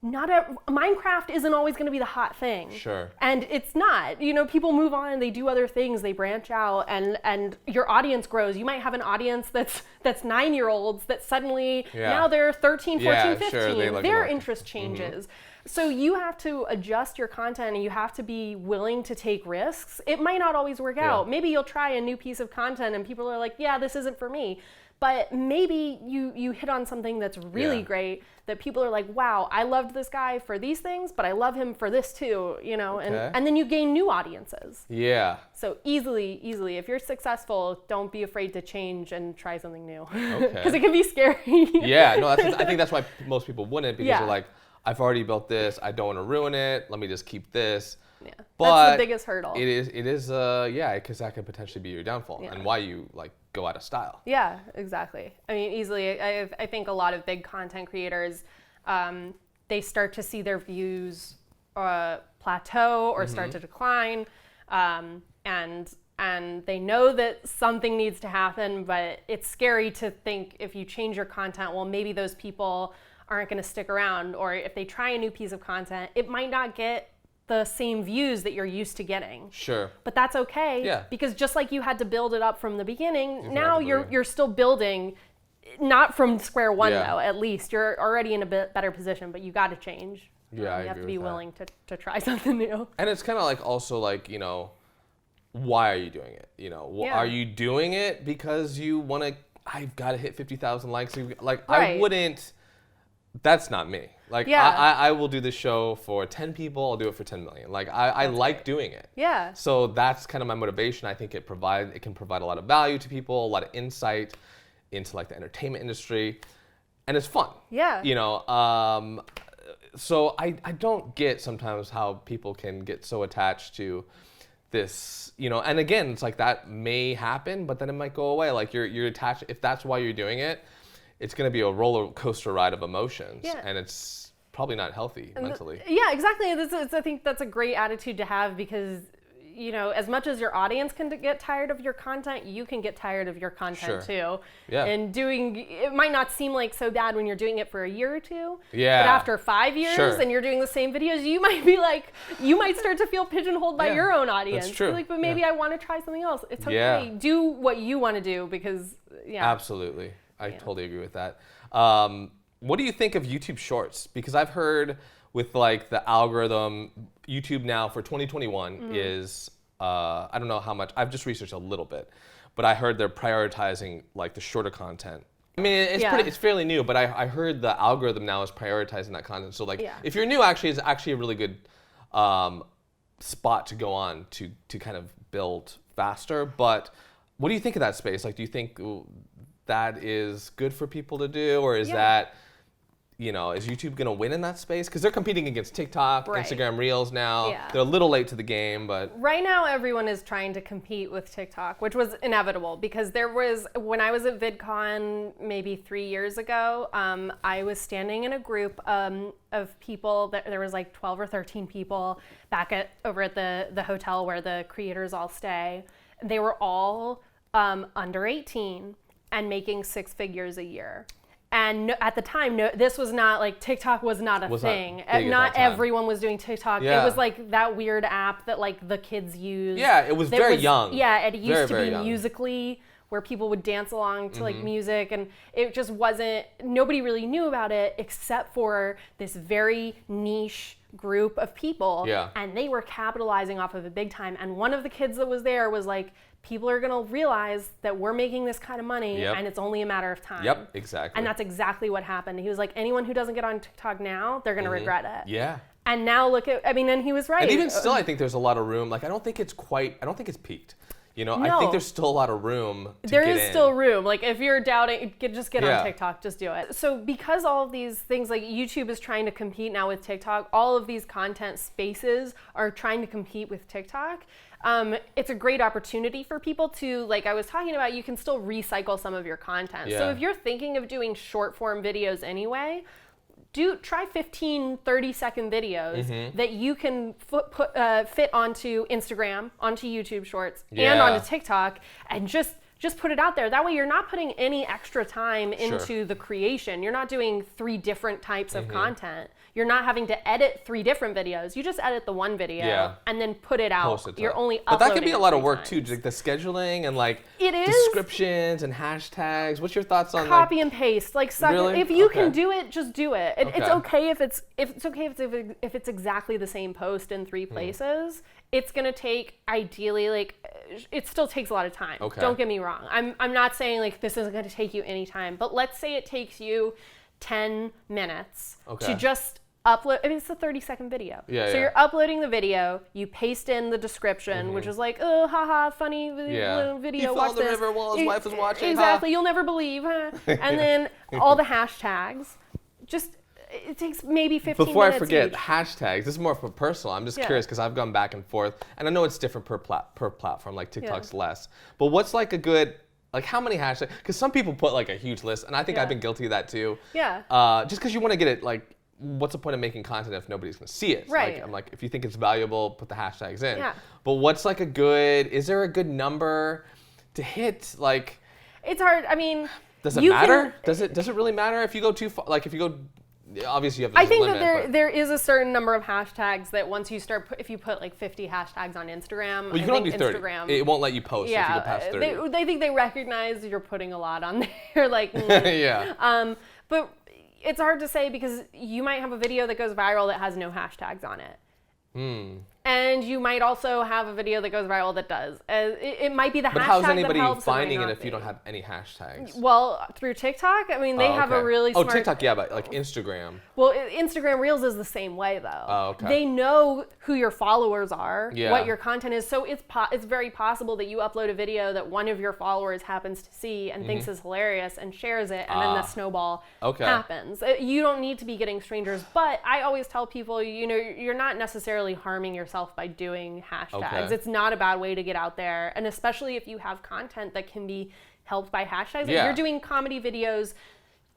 Minecraft isn't always going to be the hot thing. Sure. And it's not. People move on and they do other things, they branch out, and your audience grows. You might have an audience that's 9-year-olds that suddenly, now they're 13, 14, 15. Sure, their interest changes. So you have to adjust your content, and you have to be willing to take risks. It might not always work out. Maybe you'll try a new piece of content and people are like, yeah, this isn't for me. But maybe you hit on something that's really great, that people are like, wow, I loved this guy for these things, but I love him for this too, and then you gain new audiences. Yeah. So easily, if you're successful, don't be afraid to change and try something new. Because it can be scary. I think that's why most people wouldn't, because they're like, I've already built this. I don't want to ruin it. Let me just keep this. Yeah, but that's the biggest hurdle. It is, because that could potentially be your downfall and why you go out of style. Yeah, exactly. I mean, easily. I think a lot of big content creators, they start to see their views plateau or start to decline, and they know that something needs to happen, but it's scary to think if you change your content, well, maybe those people aren't going to stick around, or if they try a new piece of content, it might not get the same views that you're used to getting. Sure. But that's okay, because just like you had to build it up from the beginning, now you're still building, not from square one though, at least. You're already in a bit better position, but you got to change. Yeah, you have to be willing to try something new. And it's kind of like also why are you doing it? Are you doing it because you want to I've got to hit 50,000 likes. Like, Right. I wouldn't, that's not me. Like, Yeah. I will do this show for 10 people. I'll do it for 10 million. Like, I like doing it. Yeah. So that's kind of my motivation. I think it can provide a lot of value to people, a lot of insight into like the entertainment industry, and it's fun. Yeah. You know, so I don't get sometimes how people can get so attached to this, you know, and again, it's like that may happen, but then it might go away. Like you're attached, if that's why you're doing it, it's going to be a roller coaster ride of emotions, Yeah. and it's probably not healthy mentally. Yeah, exactly. I think that's a great attitude to have because, you know, as much as your audience can get tired of your content, you can get tired of your content too. Yeah. And it might not seem like so bad when you're doing it for a year or two. Yeah. But after 5 years and you're doing the same videos, you might start to feel pigeonholed by your own audience. That's true. You're like, but maybe I want to try something else. It's okay. Yeah. Do what you want to do because, Absolutely. I totally agree with that. What do you think of YouTube Shorts? Because I've heard with like the algorithm, YouTube now for 2021 is, I don't know how much, I've just researched a little bit, but I heard they're prioritizing like the shorter content. I mean, it's fairly new, but I heard the algorithm now is prioritizing that content. So like, if you're new, it's actually a really good spot to go on to kind of build faster. But what do you think of that space? Like, do you think that is good for people to do, or is that, you know, is YouTube going to win in that space? Because they're competing against TikTok, Instagram Reels now. Yeah. They're a little late to the game, but... Right now, everyone is trying to compete with TikTok, which was inevitable because when I was at VidCon maybe 3 years ago, I was standing in a group of people, there was like 12 or 13 people over at the hotel where the creators all stay. They were all under 18 and making 6 figures a year. And at the time, this was not like TikTok was not a thing. Not everyone was doing TikTok. Yeah. It was like that weird app that like the kids use. Yeah, it was very young. Yeah, it used to be young. Musical.ly, where people would dance along to like music, and it just wasn't. Nobody really knew about it except for this very niche group of people. Yeah. And they were capitalizing off of it big time. And one of the kids that was there was like, people are going to realize that we're making this kind of money and it's only a matter of time. Yep, exactly. And that's exactly what happened. He was like, anyone who doesn't get on TikTok now, they're going to regret it. Yeah. And now look at, and he was right. And even still, I think there's a lot of room. Like, I don't think it's peaked. You know, I think there's still a lot of room to There get is in. still room. Like, if you're doubting, just get on TikTok, just do it. So because all of these things, like YouTube is trying to compete now with TikTok, all of these content spaces are trying to compete with TikTok. It's a great opportunity for people to, like I was talking about, you can still recycle some of your content. Yeah. So if you're thinking of doing short form videos anyway, try 15, 30-second videos that you can fit onto Instagram, onto YouTube Shorts, and onto TikTok, and just put it out there. That way you're not putting any extra time into the creation. You're not doing 3 different types of content. You're not having to edit 3 different videos. You just edit the one video and then put it out. You're only uploading. But that could be a lot of work too, like the scheduling and like descriptions and hashtags. What's your thoughts on copy and paste? Like, Really? If you can do it, just do it. It's okay if it's exactly the same post in 3 places. It's gonna take, ideally, like, it still takes a lot of time. Don't get me wrong. I'm not saying like this isn't gonna take you any time, but let's say it takes you 10 minutes to just upload. I mean, it's a 30-second video. So you're uploading the video, you paste in the description, which is like, oh, haha, funny video. He fell in the river while his wife was watching. Exactly, you'll never believe. And then all the hashtags. It takes maybe 15 minutes. Before I forget, each. hashtags. This is more for personal. I'm just curious because I've gone back and forth, and I know it's different per platform. Like TikTok's less. But what's like a good, like how many hashtags? Because some people put like a huge list, and I think I've been guilty of that too. Just because you want to get it, like, what's the point of making content if nobody's gonna see it? Right. Like, I'm like, if you think it's valuable, put the hashtags in. Yeah. But what's like is there a good number to hit? Like, it's hard. I mean, does it matter? Does it really matter if you go too far? Like, if you go, obviously you have I think limit, that there is a certain number of hashtags that once you start, if you put like 50 hashtags on Instagram, well, you can only do 30. It won't let you post if you go past 30. They think they recognize you're putting a lot on there. Like, but it's hard to say because you might have a video that goes viral that has no hashtags on it. And you might also have a video that goes viral that does. It might be the hashtag that helps. But how's anybody finding it if you be. don't have any hashtags? Well, through TikTok, I mean, they have a really smart... Oh, TikTok, yeah, but like Instagram. Well, Instagram Reels is the same way, though. Oh, okay. They know who your followers are, Yeah. what your content is, so it's very possible that you upload a video that one of your followers happens to see and thinks is hilarious and shares it, and then the snowball happens. You don't need to be getting strangers, but I always tell people, you know, you're not necessarily harming yourself by doing hashtags. It's not a bad way to get out there, and especially if you have content that can be helped by hashtags. If you're doing comedy videos,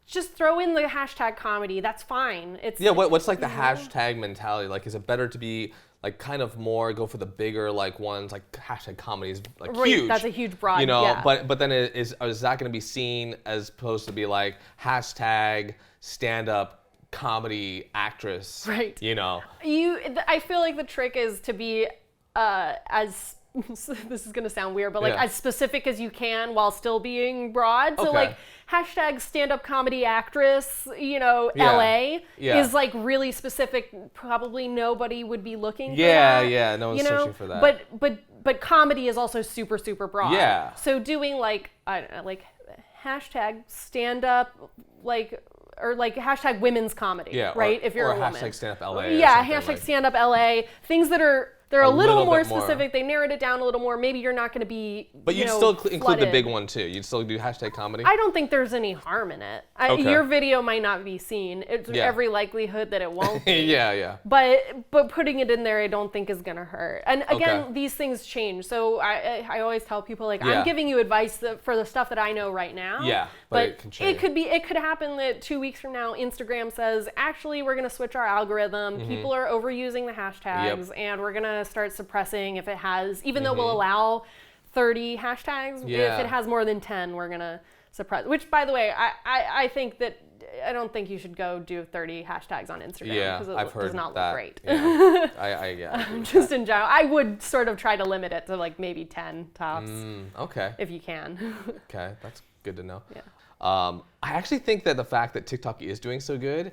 just throw in the hashtag comedy. That's fine. It's what's like the hashtag mentality? Like, is it better to be like kind of more go for the bigger like ones, like hashtag comedy is like huge. That's a huge broad. You know, yeah. but then is that going to be seen as opposed to be like hashtag stand up comedy actress, right? You know, I feel like the trick is to be as this is gonna sound weird, but like as specific as you can while still being broad. So like hashtag stand up comedy actress, you know, LA is like really specific. Probably nobody would be looking for that. Yeah, no one's searching for that. But comedy is also super broad. Yeah. So doing like I don't know, like hashtag stand up like. Or like hashtag women's comedy, right? If you're or a woman. Hashtag stand up LA. Hashtag stand up LA. Things that are they're a little more specific. They narrowed it down a little more. Maybe you're not going to be. But you'd still include the big one too. You'd still do hashtag comedy. I don't think there's any harm in it. Your video might not be seen. It's every likelihood that it won't be. yeah. But putting it in there, I don't think is going to hurt. And again, these things change. So I always tell people like I'm giving you advice for the stuff that I know right now. Yeah, but it can change. It could happen that 2 weeks from now, Instagram says, actually, we're going to switch our algorithm. People are overusing the hashtags, and we're going to start suppressing if it has, even though we'll allow 30 hashtags, if it has more than 10, we're going to suppress. Which, by the way, I think that I don't think you should go do 30 hashtags on Instagram because it does not look great. Yeah. Just in general, I would sort of try to limit it to like maybe 10 tops. If you can. Okay, that's good to know. Yeah. I actually think that the fact that TikTok is doing so good,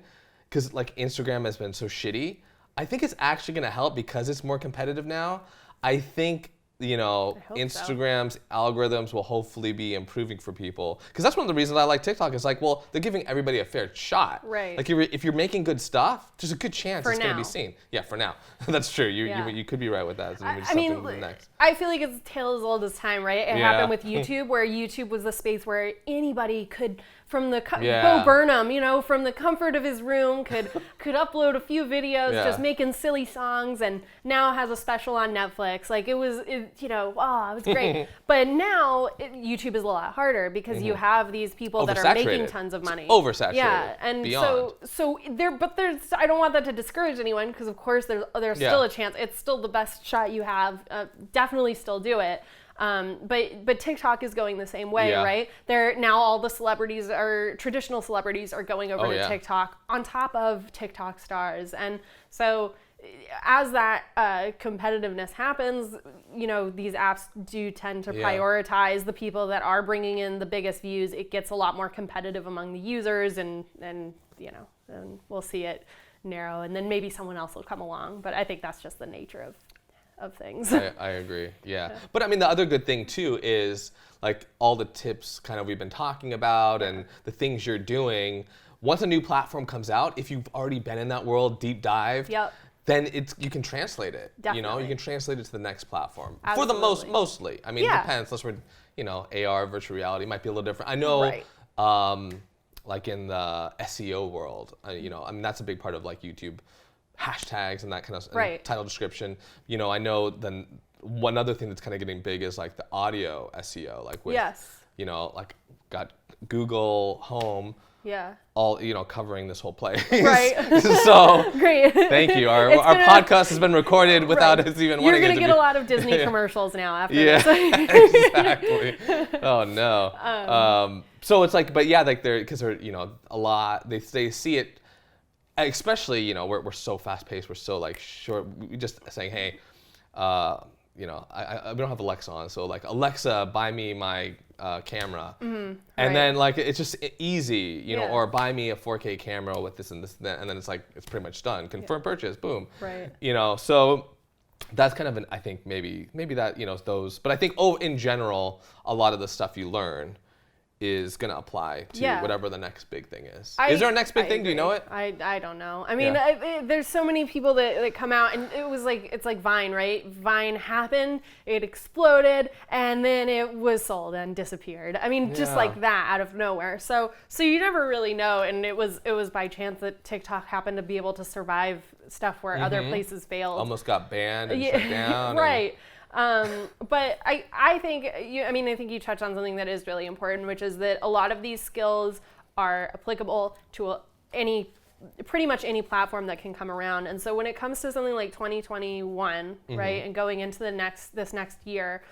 because like Instagram has been so shitty, I think it's actually going to help because it's more competitive now. I think, you know, Instagram's algorithms will hopefully be improving for people. Because that's one of the reasons I like TikTok. Is like, well, they're giving everybody a fair shot. Right. Like if you're making good stuff, there's a good chance it's going to be seen. Yeah, for now. That's true. You could be right with that. I mean, I feel like it's a tale as old as time, right? It happened with YouTube, where YouTube was the space where anybody could, from the Bo Burnham, you know, from the comfort of his room, could upload a few videos just making silly songs, and now has a special on Netflix. Like it was great. But now YouTube is a lot harder because you have these people that are making tons of money. It's oversaturated. Yeah, and beyond. so there's I don't want that to discourage anyone, because of course there's still a chance. It's still the best shot you have. Definitely still do it. But TikTok is going the same way, right? Now all the traditional celebrities are going over to TikTok on top of TikTok stars. And so as that competitiveness happens, you know, these apps do tend to prioritize the people that are bringing in the biggest views. It gets a lot more competitive among the users, and you know, and we'll see it narrow, and then maybe someone else will come along. But I think that's just the nature of things. I agree. Yeah. But I mean, the other good thing too is like all the tips kind of we've been talking about and the things you're doing. Once a new platform comes out, if you've already been in that world, deep dive, then you can translate it. Definitely. You know, you can translate it to the next platform. Absolutely. For the mostly. I mean, it depends. Unless we're, you know, AR, virtual reality might be a little different. I know, like in the SEO world, you know, I mean, that's a big part of like YouTube. Hashtags and that kind of title description. You know, I know then one other thing that's kind of getting big is like the audio SEO, like with, you know, like got Google Home, all, you know, covering this whole place. Right. So great. Thank you. Our podcast has been recorded without us even wanting it to be. You're going to get a lot of Disney commercials now after this. Exactly. Oh no. So it's like, but like because they're, you know, a lot, they see it. Especially, you know, we're so fast paced. We're so like short. We just saying, hey, you know, we don't have Alexa on, so like Alexa, buy me my camera, and then like it's just easy, you know, or buy me a 4K camera with this and this and that, and then it's like it's pretty much done. Confirm purchase, boom. Right. You know, so that's kind of I think maybe that, those, but I think, in general, a lot of the stuff you learn is going to apply to whatever the next big thing is. Is there a next big thing? Do you know it? I don't know. I mean, there's so many people that come out, and it's like Vine, right? Vine happened, it exploded, and then it was sold and disappeared. I mean, just like that out of nowhere. So you never really know, and it was by chance that TikTok happened to be able to survive stuff where other places failed. Almost got banned and shut down. Right. But I think you touched on something that is really important, which is that a lot of these skills are applicable to pretty much any platform that can come around. And so when it comes to something like 2021, right, and going into this next year,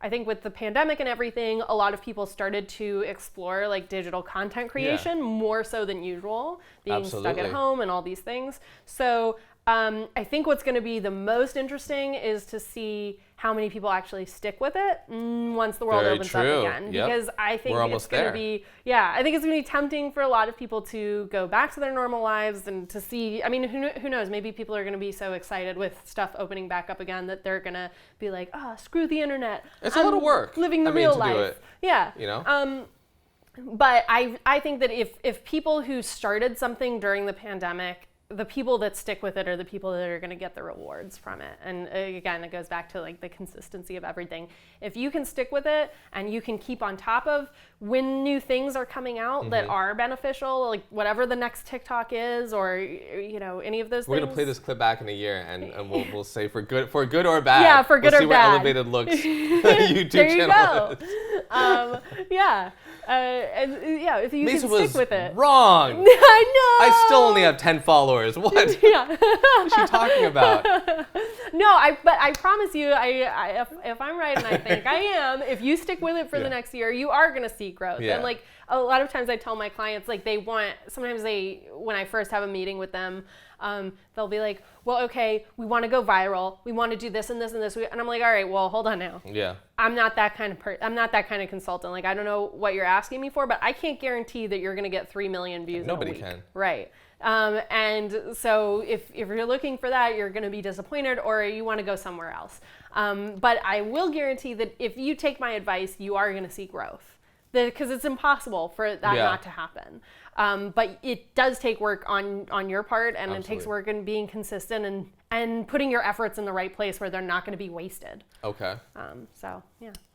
I think with the pandemic and everything, a lot of people started to explore like digital content creation more so than usual, being stuck at home and all these things. So I think what's going to be the most interesting is to see how many people actually stick with it once the world opens up again. Because I think it's going to be, I think it's going to be tempting for a lot of people to go back to their normal lives and to see, I mean, who knows, maybe people are going to be so excited with stuff opening back up again that they're going to be like, screw the internet. It's a lot of work. Living the real life. Do it, Yeah. But I think that if people who started something during the pandemic, the people that stick with it are the people that are going to get the rewards from it. And again, it goes back to like the consistency of everything. If you can stick with it and you can keep on top of when new things are coming out that are beneficial, like whatever the next TikTok is, or any of those things. We're going to play this clip back in a year and we'll say for good or bad. Yeah, for good or bad. We'll see where Elevated Looks YouTube channel is. If you Mesa can stick with it. Wrong. I know. I still only have 10 followers. What? What is she talking about? No, but I promise you, if I'm right, and I think I am, if you stick with it for the next year, you are going to see growth. Yeah. And like a lot of times I tell my clients, like when I first have a meeting with them, they'll be like, well, okay, we want to go viral. We want to do this and this and this. And I'm like, all right, well, hold on now. Yeah. I'm not that kind of I'm not that kind of consultant. Like, I don't know what you're asking me for, but I can't guarantee that you're going to get 3 million views Nobody in a week. can. Right. And so if you're looking for that, you're going to be disappointed, or you want to go somewhere else. But I will guarantee that if you take my advice, you are going to see growth, because it's impossible for that not to happen. But it does take work on your part, and it takes work in being consistent and putting your efforts in the right place where they're not going to be wasted. Okay.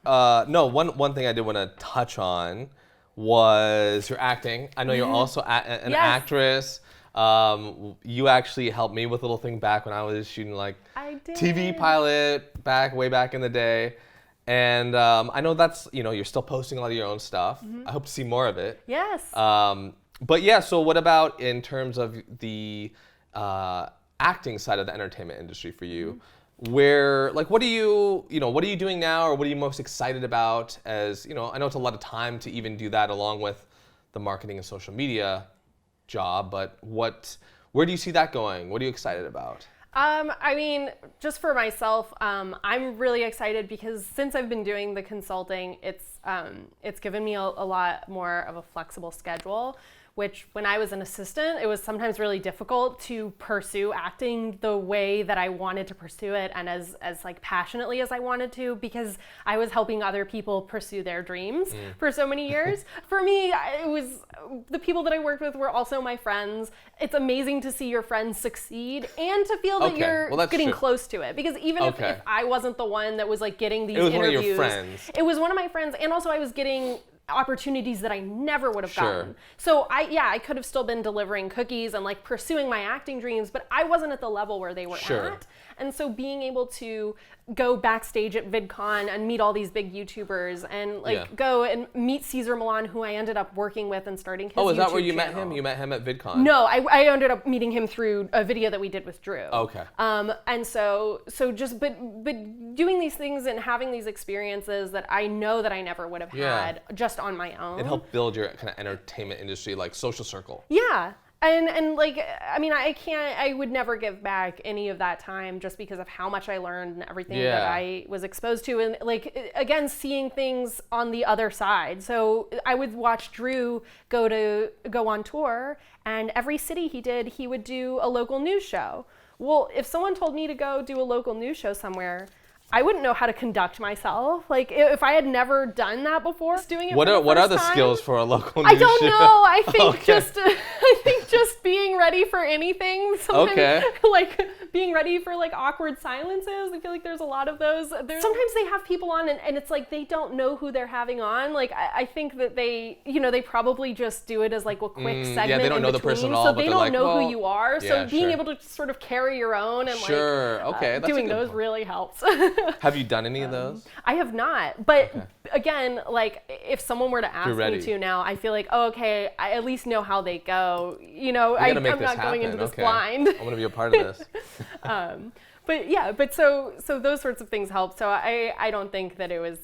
No, one thing I did want to touch on was your acting. I know you're also an actress. You actually helped me with a little thing back when I was shooting TV pilot way back in the day. And I know that's, you're still posting a lot of your own stuff. I hope to see more of it. Yes. But yeah, so what about in terms of the acting side of the entertainment industry for you? Where, what are you doing now, or what are you most excited about as, I know it's a lot of time to even do that along with the marketing and social media job, but where do you see that going? What are you excited about? I mean, just for myself, I'm really excited because since I've been doing the consulting, it's given me a lot more of a flexible schedule, which when I was an assistant, it was sometimes really difficult to pursue acting the way that I wanted to pursue it and as passionately as I wanted to, because I was helping other people pursue their dreams for so many years. For me, it was the people that I worked with were also my friends. It's amazing to see your friends succeed and to feel that you're getting close to it, because even if I wasn't the one that was getting these interviews, one of your friends. It was one of my friends, and also I was getting opportunities that I never would have gotten. So I could have still been delivering cookies and pursuing my acting dreams, but I wasn't at the level where they were at. And so being able to go backstage at VidCon and meet all these big YouTubers and go and meet Cesar Millan, who I ended up working with and starting his YouTube channel. Oh, is that where you met him? You met him at VidCon? No, I ended up meeting him through a video that we did with Drew. Okay. And so just but doing these things and having these experiences that I know that I never would have had just on my own. It helped build your kind of entertainment industry social circle. Yeah. And I mean, I would never give back any of that time just because of how much I learned and everything that I was exposed to. And again, seeing things on the other side. So I would watch Drew go on tour, and every city he did, he would do a local news show. well, if someone told me to go do a local news show somewhere, I wouldn't know how to conduct myself. Like if I had never done that before, doing it What for the what are first the time, skills for a local news I don't show? know. I think Okay. just being ready for anything. Sometimes, Okay. like being ready for like awkward silences. I feel like there's a lot of those. Sometimes they have people on and it's like they don't know who they're having on. Like I think that they probably just do it as like a quick segment. Yeah, they don't in know the between, person at all, so but they they're don't like, know well, who you are. yeah, So being sure. able to sort of carry your own and Sure. Okay. That's a doing good those point. really helps. Have you done any of those? I have not, but again, like if someone were to ask me ready. to now, I feel like, oh, okay, I at least know how they go. We gotta make I'm this not going happen. into this Okay. blind. I want to be a part of this. But yeah, so those sorts of things help. So I don't think that it was.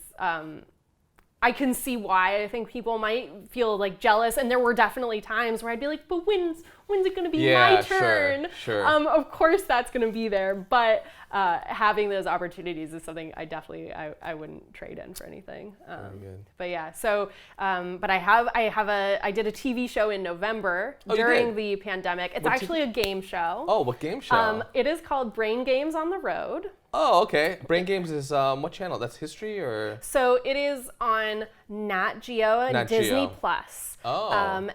I can see why I think people might feel like jealous, and there were definitely times where I'd be like, but when's it going to be my turn? Sure. Of course that's going to be there, but having those opportunities is something I wouldn't trade in for anything. Very good. But yeah, so but I did a TV show in November Oh, you during did? the pandemic. It's What actually a game show. Oh, what game show? It is called Brain Games on the Road. Oh, okay. Brain Games is what channel? That's History or? So it is on Nat Geo and Nat Disney Geo. Plus. Oh.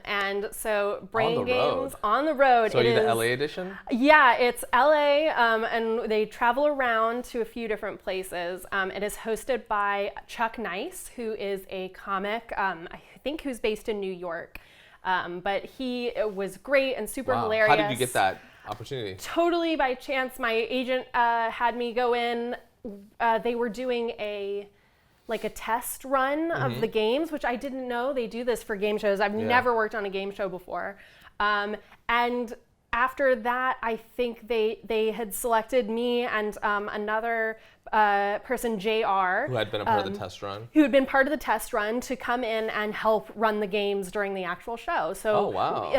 And so Brain the Games road. on the road. So are it you the is- LA edition? Yeah, it's LA, and they travel around to a few different places. It is hosted by Chuck Nice, who is a comic, I think who's based in New York. But he was great and super hilarious. How did you get that opportunity? Totally by chance. My agent had me go in. They were doing a test run of the games, which I didn't know they do this for game shows. I've never worked on a game show before. And after that, I think they had selected me and another person, JR. Who had been a part of the test run? Who had been part of the test run to come in and help run the games during the actual show. So Oh, wow.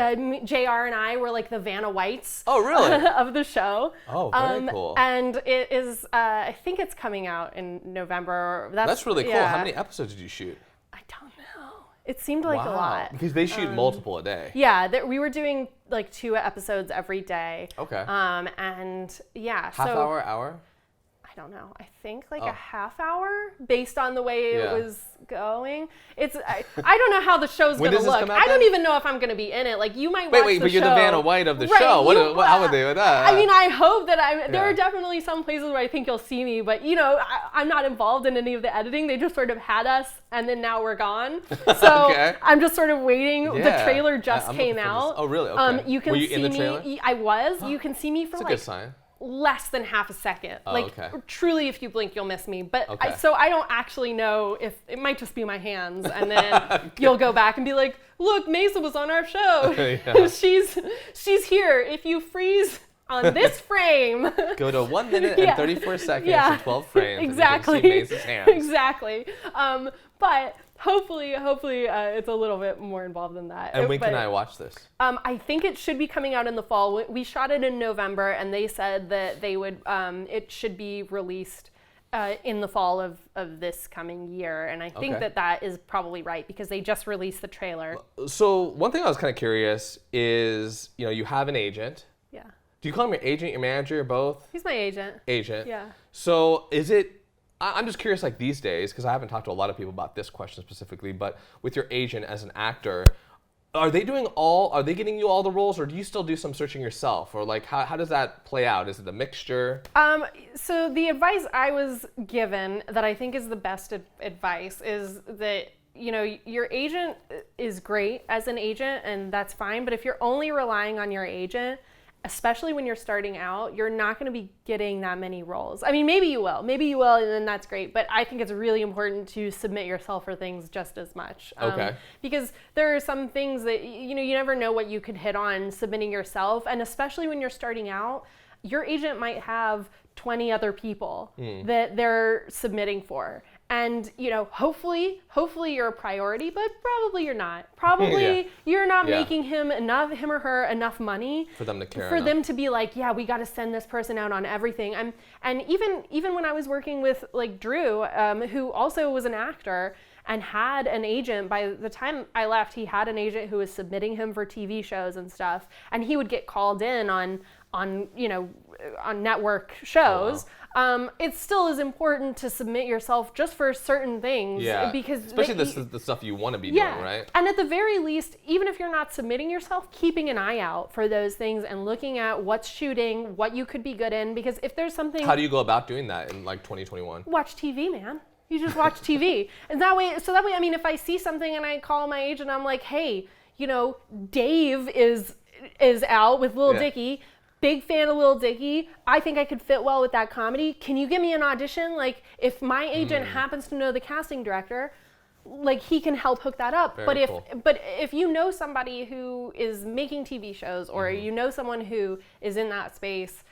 JR and I were like the Vanna Whites Oh, really? of the show. Oh, very cool. And it is, I think it's coming out in November. That's really cool. yeah. How many episodes did you shoot? I don't know. It seemed like a lot. Because they shoot multiple a day. Yeah, we were doing like 2 episodes every day. Okay. and yeah, Half so hour? I don't know. I think like a half hour based on the way it was going. I don't know how the show's When gonna does this look. come out I don't then? even know if I'm gonna be in it. Like you might watch Wait, the but you're show. the Vanna White of the Right, show. you- How would they with that? I mean, I hope that there are Yeah. definitely some places where I think you'll see me, but I'm not involved in any of the editing. They just sort of had us, and then now we're gone. So Okay. I'm just sort of waiting. The Yeah. trailer just I'm came looking for this. out. Oh, really? Okay. You can Were you see in the me. trailer? I was. You can see me for That's a like good sign. less than half a second. Oh, like okay. truly, if you blink, you'll miss me. But Okay. so I don't actually know if it might just be my hands, and then you'll go back and be like, "Look, Mesa was on our show. Yeah. she's here. If you freeze on this frame." Go to 1 minute and 34 seconds and 12 frames. Exactly. And you can see Mesa's hands. Exactly. But hopefully, it's a little bit more involved than that. And when can But- I watch this? I think it should be coming out in the fall. We shot it in November, and they said that they would. It should be released in the fall of this coming year, and I think Okay. that is probably right because they just released the trailer. So one thing I was kind of curious is, you have an agent. Yeah, Do you call him your agent, your manager, or both? he's my agent. Agent. Yeah. So is it? I'm just curious, like these days, because I haven't talked to a lot of people about this question specifically, but with your agent as an actor, are they getting you all the roles, or do you still do some searching yourself, or like how does that play out? Is it a mixture? So the advice I was given that I think is the best advice is that your agent is great as an agent, and that's fine. But if you're only relying on your agent, especially when you're starting out, you're not going to be getting that many roles. I mean, maybe you will, and then that's great. But I think it's really important to submit yourself for things just as much. Okay. Because there are some things that, you never know what you could hit on submitting yourself. And especially when you're starting out, your agent might have 20 other people that they're submitting for. And, hopefully you're a priority, but probably you're not. Probably you're not making him or her enough money For them to care for enough. them to be like, yeah, we got to send this person out on everything. And even when I was working with like Drew, who also was an actor and had an agent, by the time I left, he had an agent who was submitting him for TV shows and stuff. And he would get called in on on network shows. It still is important to submit yourself just for certain things. Yeah. Because especially the stuff you want to be doing, right? And at the very least, even if you're not submitting yourself, keeping an eye out for those things and looking at what's shooting, what you could be good in. Because if there's something... How do you go about doing that in like 2021? Watch TV, man. You just watch TV. And that way, I mean, if I see something and I call my agent, I'm like, hey, Dave is out with Lil Dicky. Big fan of Lil Dicky. I think I could fit well with that comedy. Can you give me an audition? Like, if my agent happens to know the casting director, like, he can help hook that up. Very cool. But if you know somebody who is making TV shows, or you know someone who is in that space,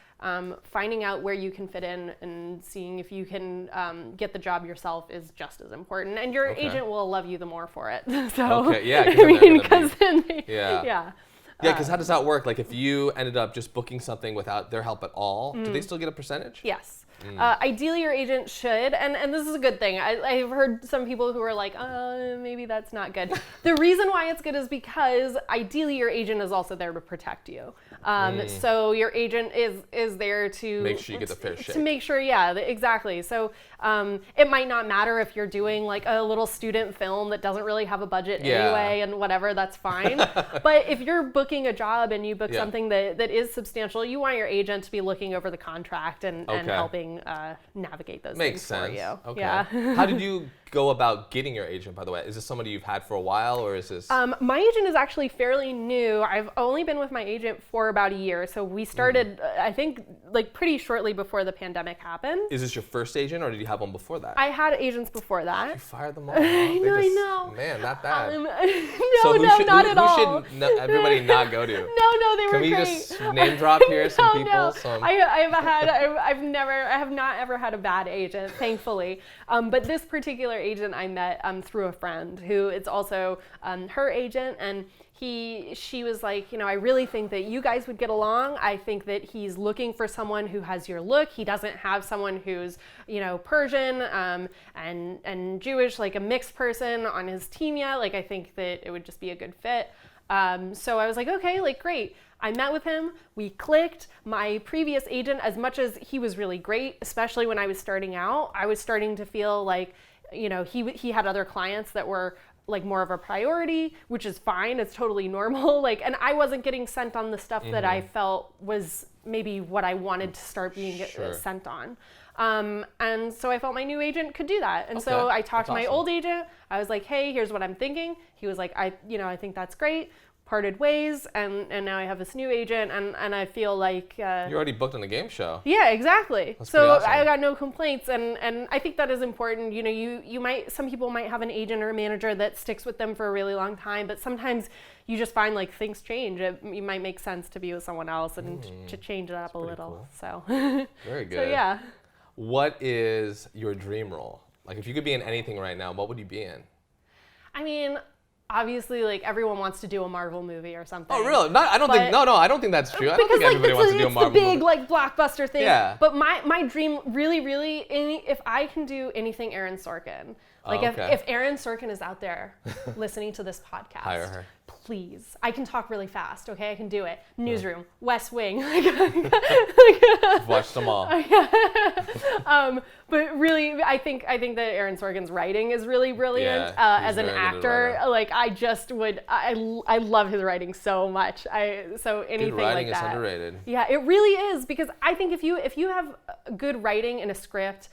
finding out where you can fit in and seeing if you can get the job yourself is just as important. And your agent will love you the more for it. So, because then Yeah, because how does that work? Like, if you ended up just booking something without their help at all, do they still get a percentage? Yes. Ideally, your agent should, and this is a good thing. I've heard some people who are like, maybe that's not good. The reason why it's good is because ideally your agent is also there to protect you. So your agent is there to make sure you get the fair shake. To make sure, exactly. So it might not matter if you're doing like a little student film that doesn't really have a budget anyway, and whatever, that's fine. But if you're booking a job and you book something that is substantial, you want your agent to be looking over the contract and helping navigate those things for you. Okay. Yeah. How did you go about getting your agent, by the way? Is this somebody you've had for a while, or is this... My agent is actually fairly new. I've only been with my agent for about a year. So we started, I think, like pretty shortly before the pandemic happened. Is this your first agent, or did you have one before that? I had agents before that. You fired them all. Huh? I know. Man, not bad. Not at all. Who should everybody not go to? No, they were great. Can we just name drop here some people? No. I have not ever had a bad agent, thankfully. But this particular agent I met through a friend who it's also her agent, and she was like, I really think that you guys would get along. I think that he's looking for someone who has your look. He doesn't have someone who's, Persian and Jewish, like a mixed person on his team yet. Like, I think that it would just be a good fit. So I was like, okay, like, great. I met with him, we clicked. My previous agent, as much as he was really great, especially when I was starting out, I was starting to feel like, he had other clients that were like more of a priority, which is fine. It's totally normal. Like, and I wasn't getting sent on the stuff that I felt was maybe what I wanted to start being sent on. And so I felt my new agent could do that. And so I talked to my old agent. I was like, hey, here's what I'm thinking. He was like, I think that's great. Parted ways, and now I have this new agent, and I feel like you're already booked on the game show. Yeah, exactly. That's so awesome. I got no complaints, and I think that is important. Some people might have an agent or a manager that sticks with them for a really long time, but sometimes you just find like things change. It might make sense to be with someone else and to change it up a little. Cool. So very good. So yeah. What is your dream role? Like, if you could be in anything right now, what would you be in? I mean, obviously, like, everyone wants to do a Marvel movie or something. Oh, really? I don't think that's true. I don't think everybody wants to do a Marvel movie. It's the big, like, blockbuster thing. Yeah. But my dream, really, if I can do anything Aaron Sorkin, like, if Aaron Sorkin is out there listening to this podcast, hire her. Please. I can talk really fast, okay? I can do it. Newsroom, West Wing. I've watched them all. But really, I think that Aaron Sorkin's writing is really brilliant. As an actor, like, I love his writing so much. So anything good writing like that. is underrated. Yeah, it really is, because I think if you have good writing in a script,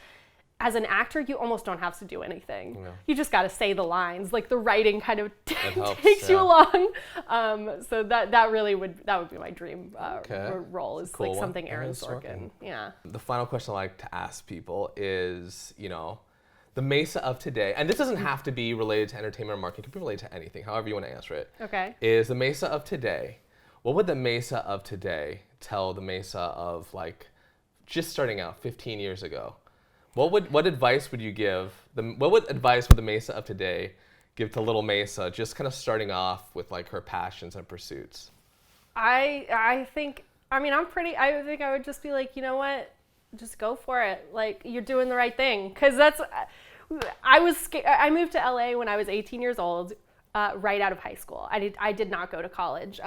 as an actor, you almost don't have to do anything. Yeah. You just got to say the lines. Like, the writing kind of takes you along. So that would be my dream role, is like something Aaron Sorkin. Yeah. The final question I like to ask people is, the Mesa of today, and this doesn't have to be related to entertainment or marketing. It could be related to anything, however you want to answer it. Okay. Is the Mesa of today, what would the Mesa of today tell the Mesa of, like, just starting out 15 years ago? What advice would you give? What advice would the Mesa of today give to little Mesa, just kind of starting off with, like, her passions and pursuits? I think I would just be like, you know what, just go for it. Like, you're doing the right thing, because I moved to LA when I was 18 years old, right out of high school. I did not go to college.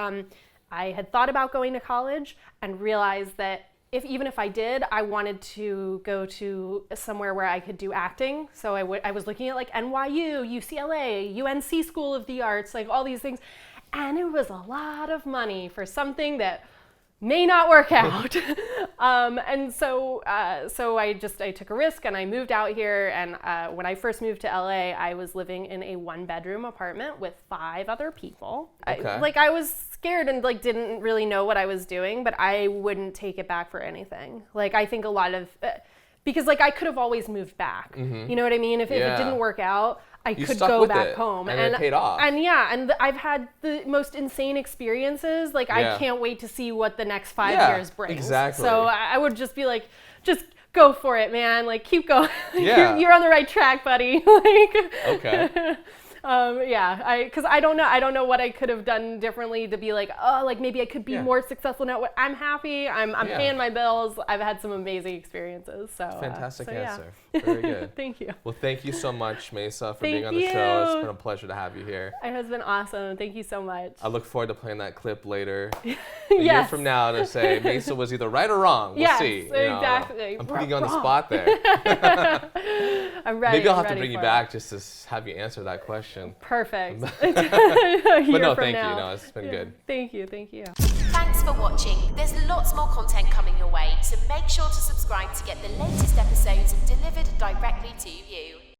I had thought about going to college and realized that even if I did, I wanted to go to somewhere where I could do acting. So I was looking at like NYU, UCLA, UNC School of the Arts, like all these things. And it was a lot of money for something that may not work out. And so I took a risk and I moved out here. And when I first moved to LA, I was living in a 1-bedroom apartment with 5 other people. Okay. I was scared and like didn't really know what I was doing, but I wouldn't take it back for anything. Like I think a lot of, because like I could have always moved back. You know what I mean? If it didn't work out, I could go back home. And it paid off. And yeah, and I've had the most insane experiences. Like I can't wait to see what the next 5 years brings. Exactly. So I would just be like, just go for it, man. Like keep going. Yeah. you're on the right track, buddy. Like Okay. Because I don't know what I could have done differently to be like, oh, like maybe I could be more successful now. I'm happy. I'm paying my bills. I've had some amazing experiences. So fantastic answer. Yeah. Very good. Thank you. Well, thank you so much, Mesa, for being on Thank the show. It's you. been a pleasure to have you here. It has been awesome. Thank you so much. I look forward to playing that clip later, a year from now, to say Mesa was either right or wrong. We'll see. You know, Exactly. I'm putting you on the spot there. I'm ready. Maybe I'll have to bring you back just to have you answer that question. Perfect. But no, thank you. No, it's been good. Thank you. Thank you. Thanks for watching. There's lots more content coming your way, so make sure to subscribe to get the latest episodes delivered directly to you.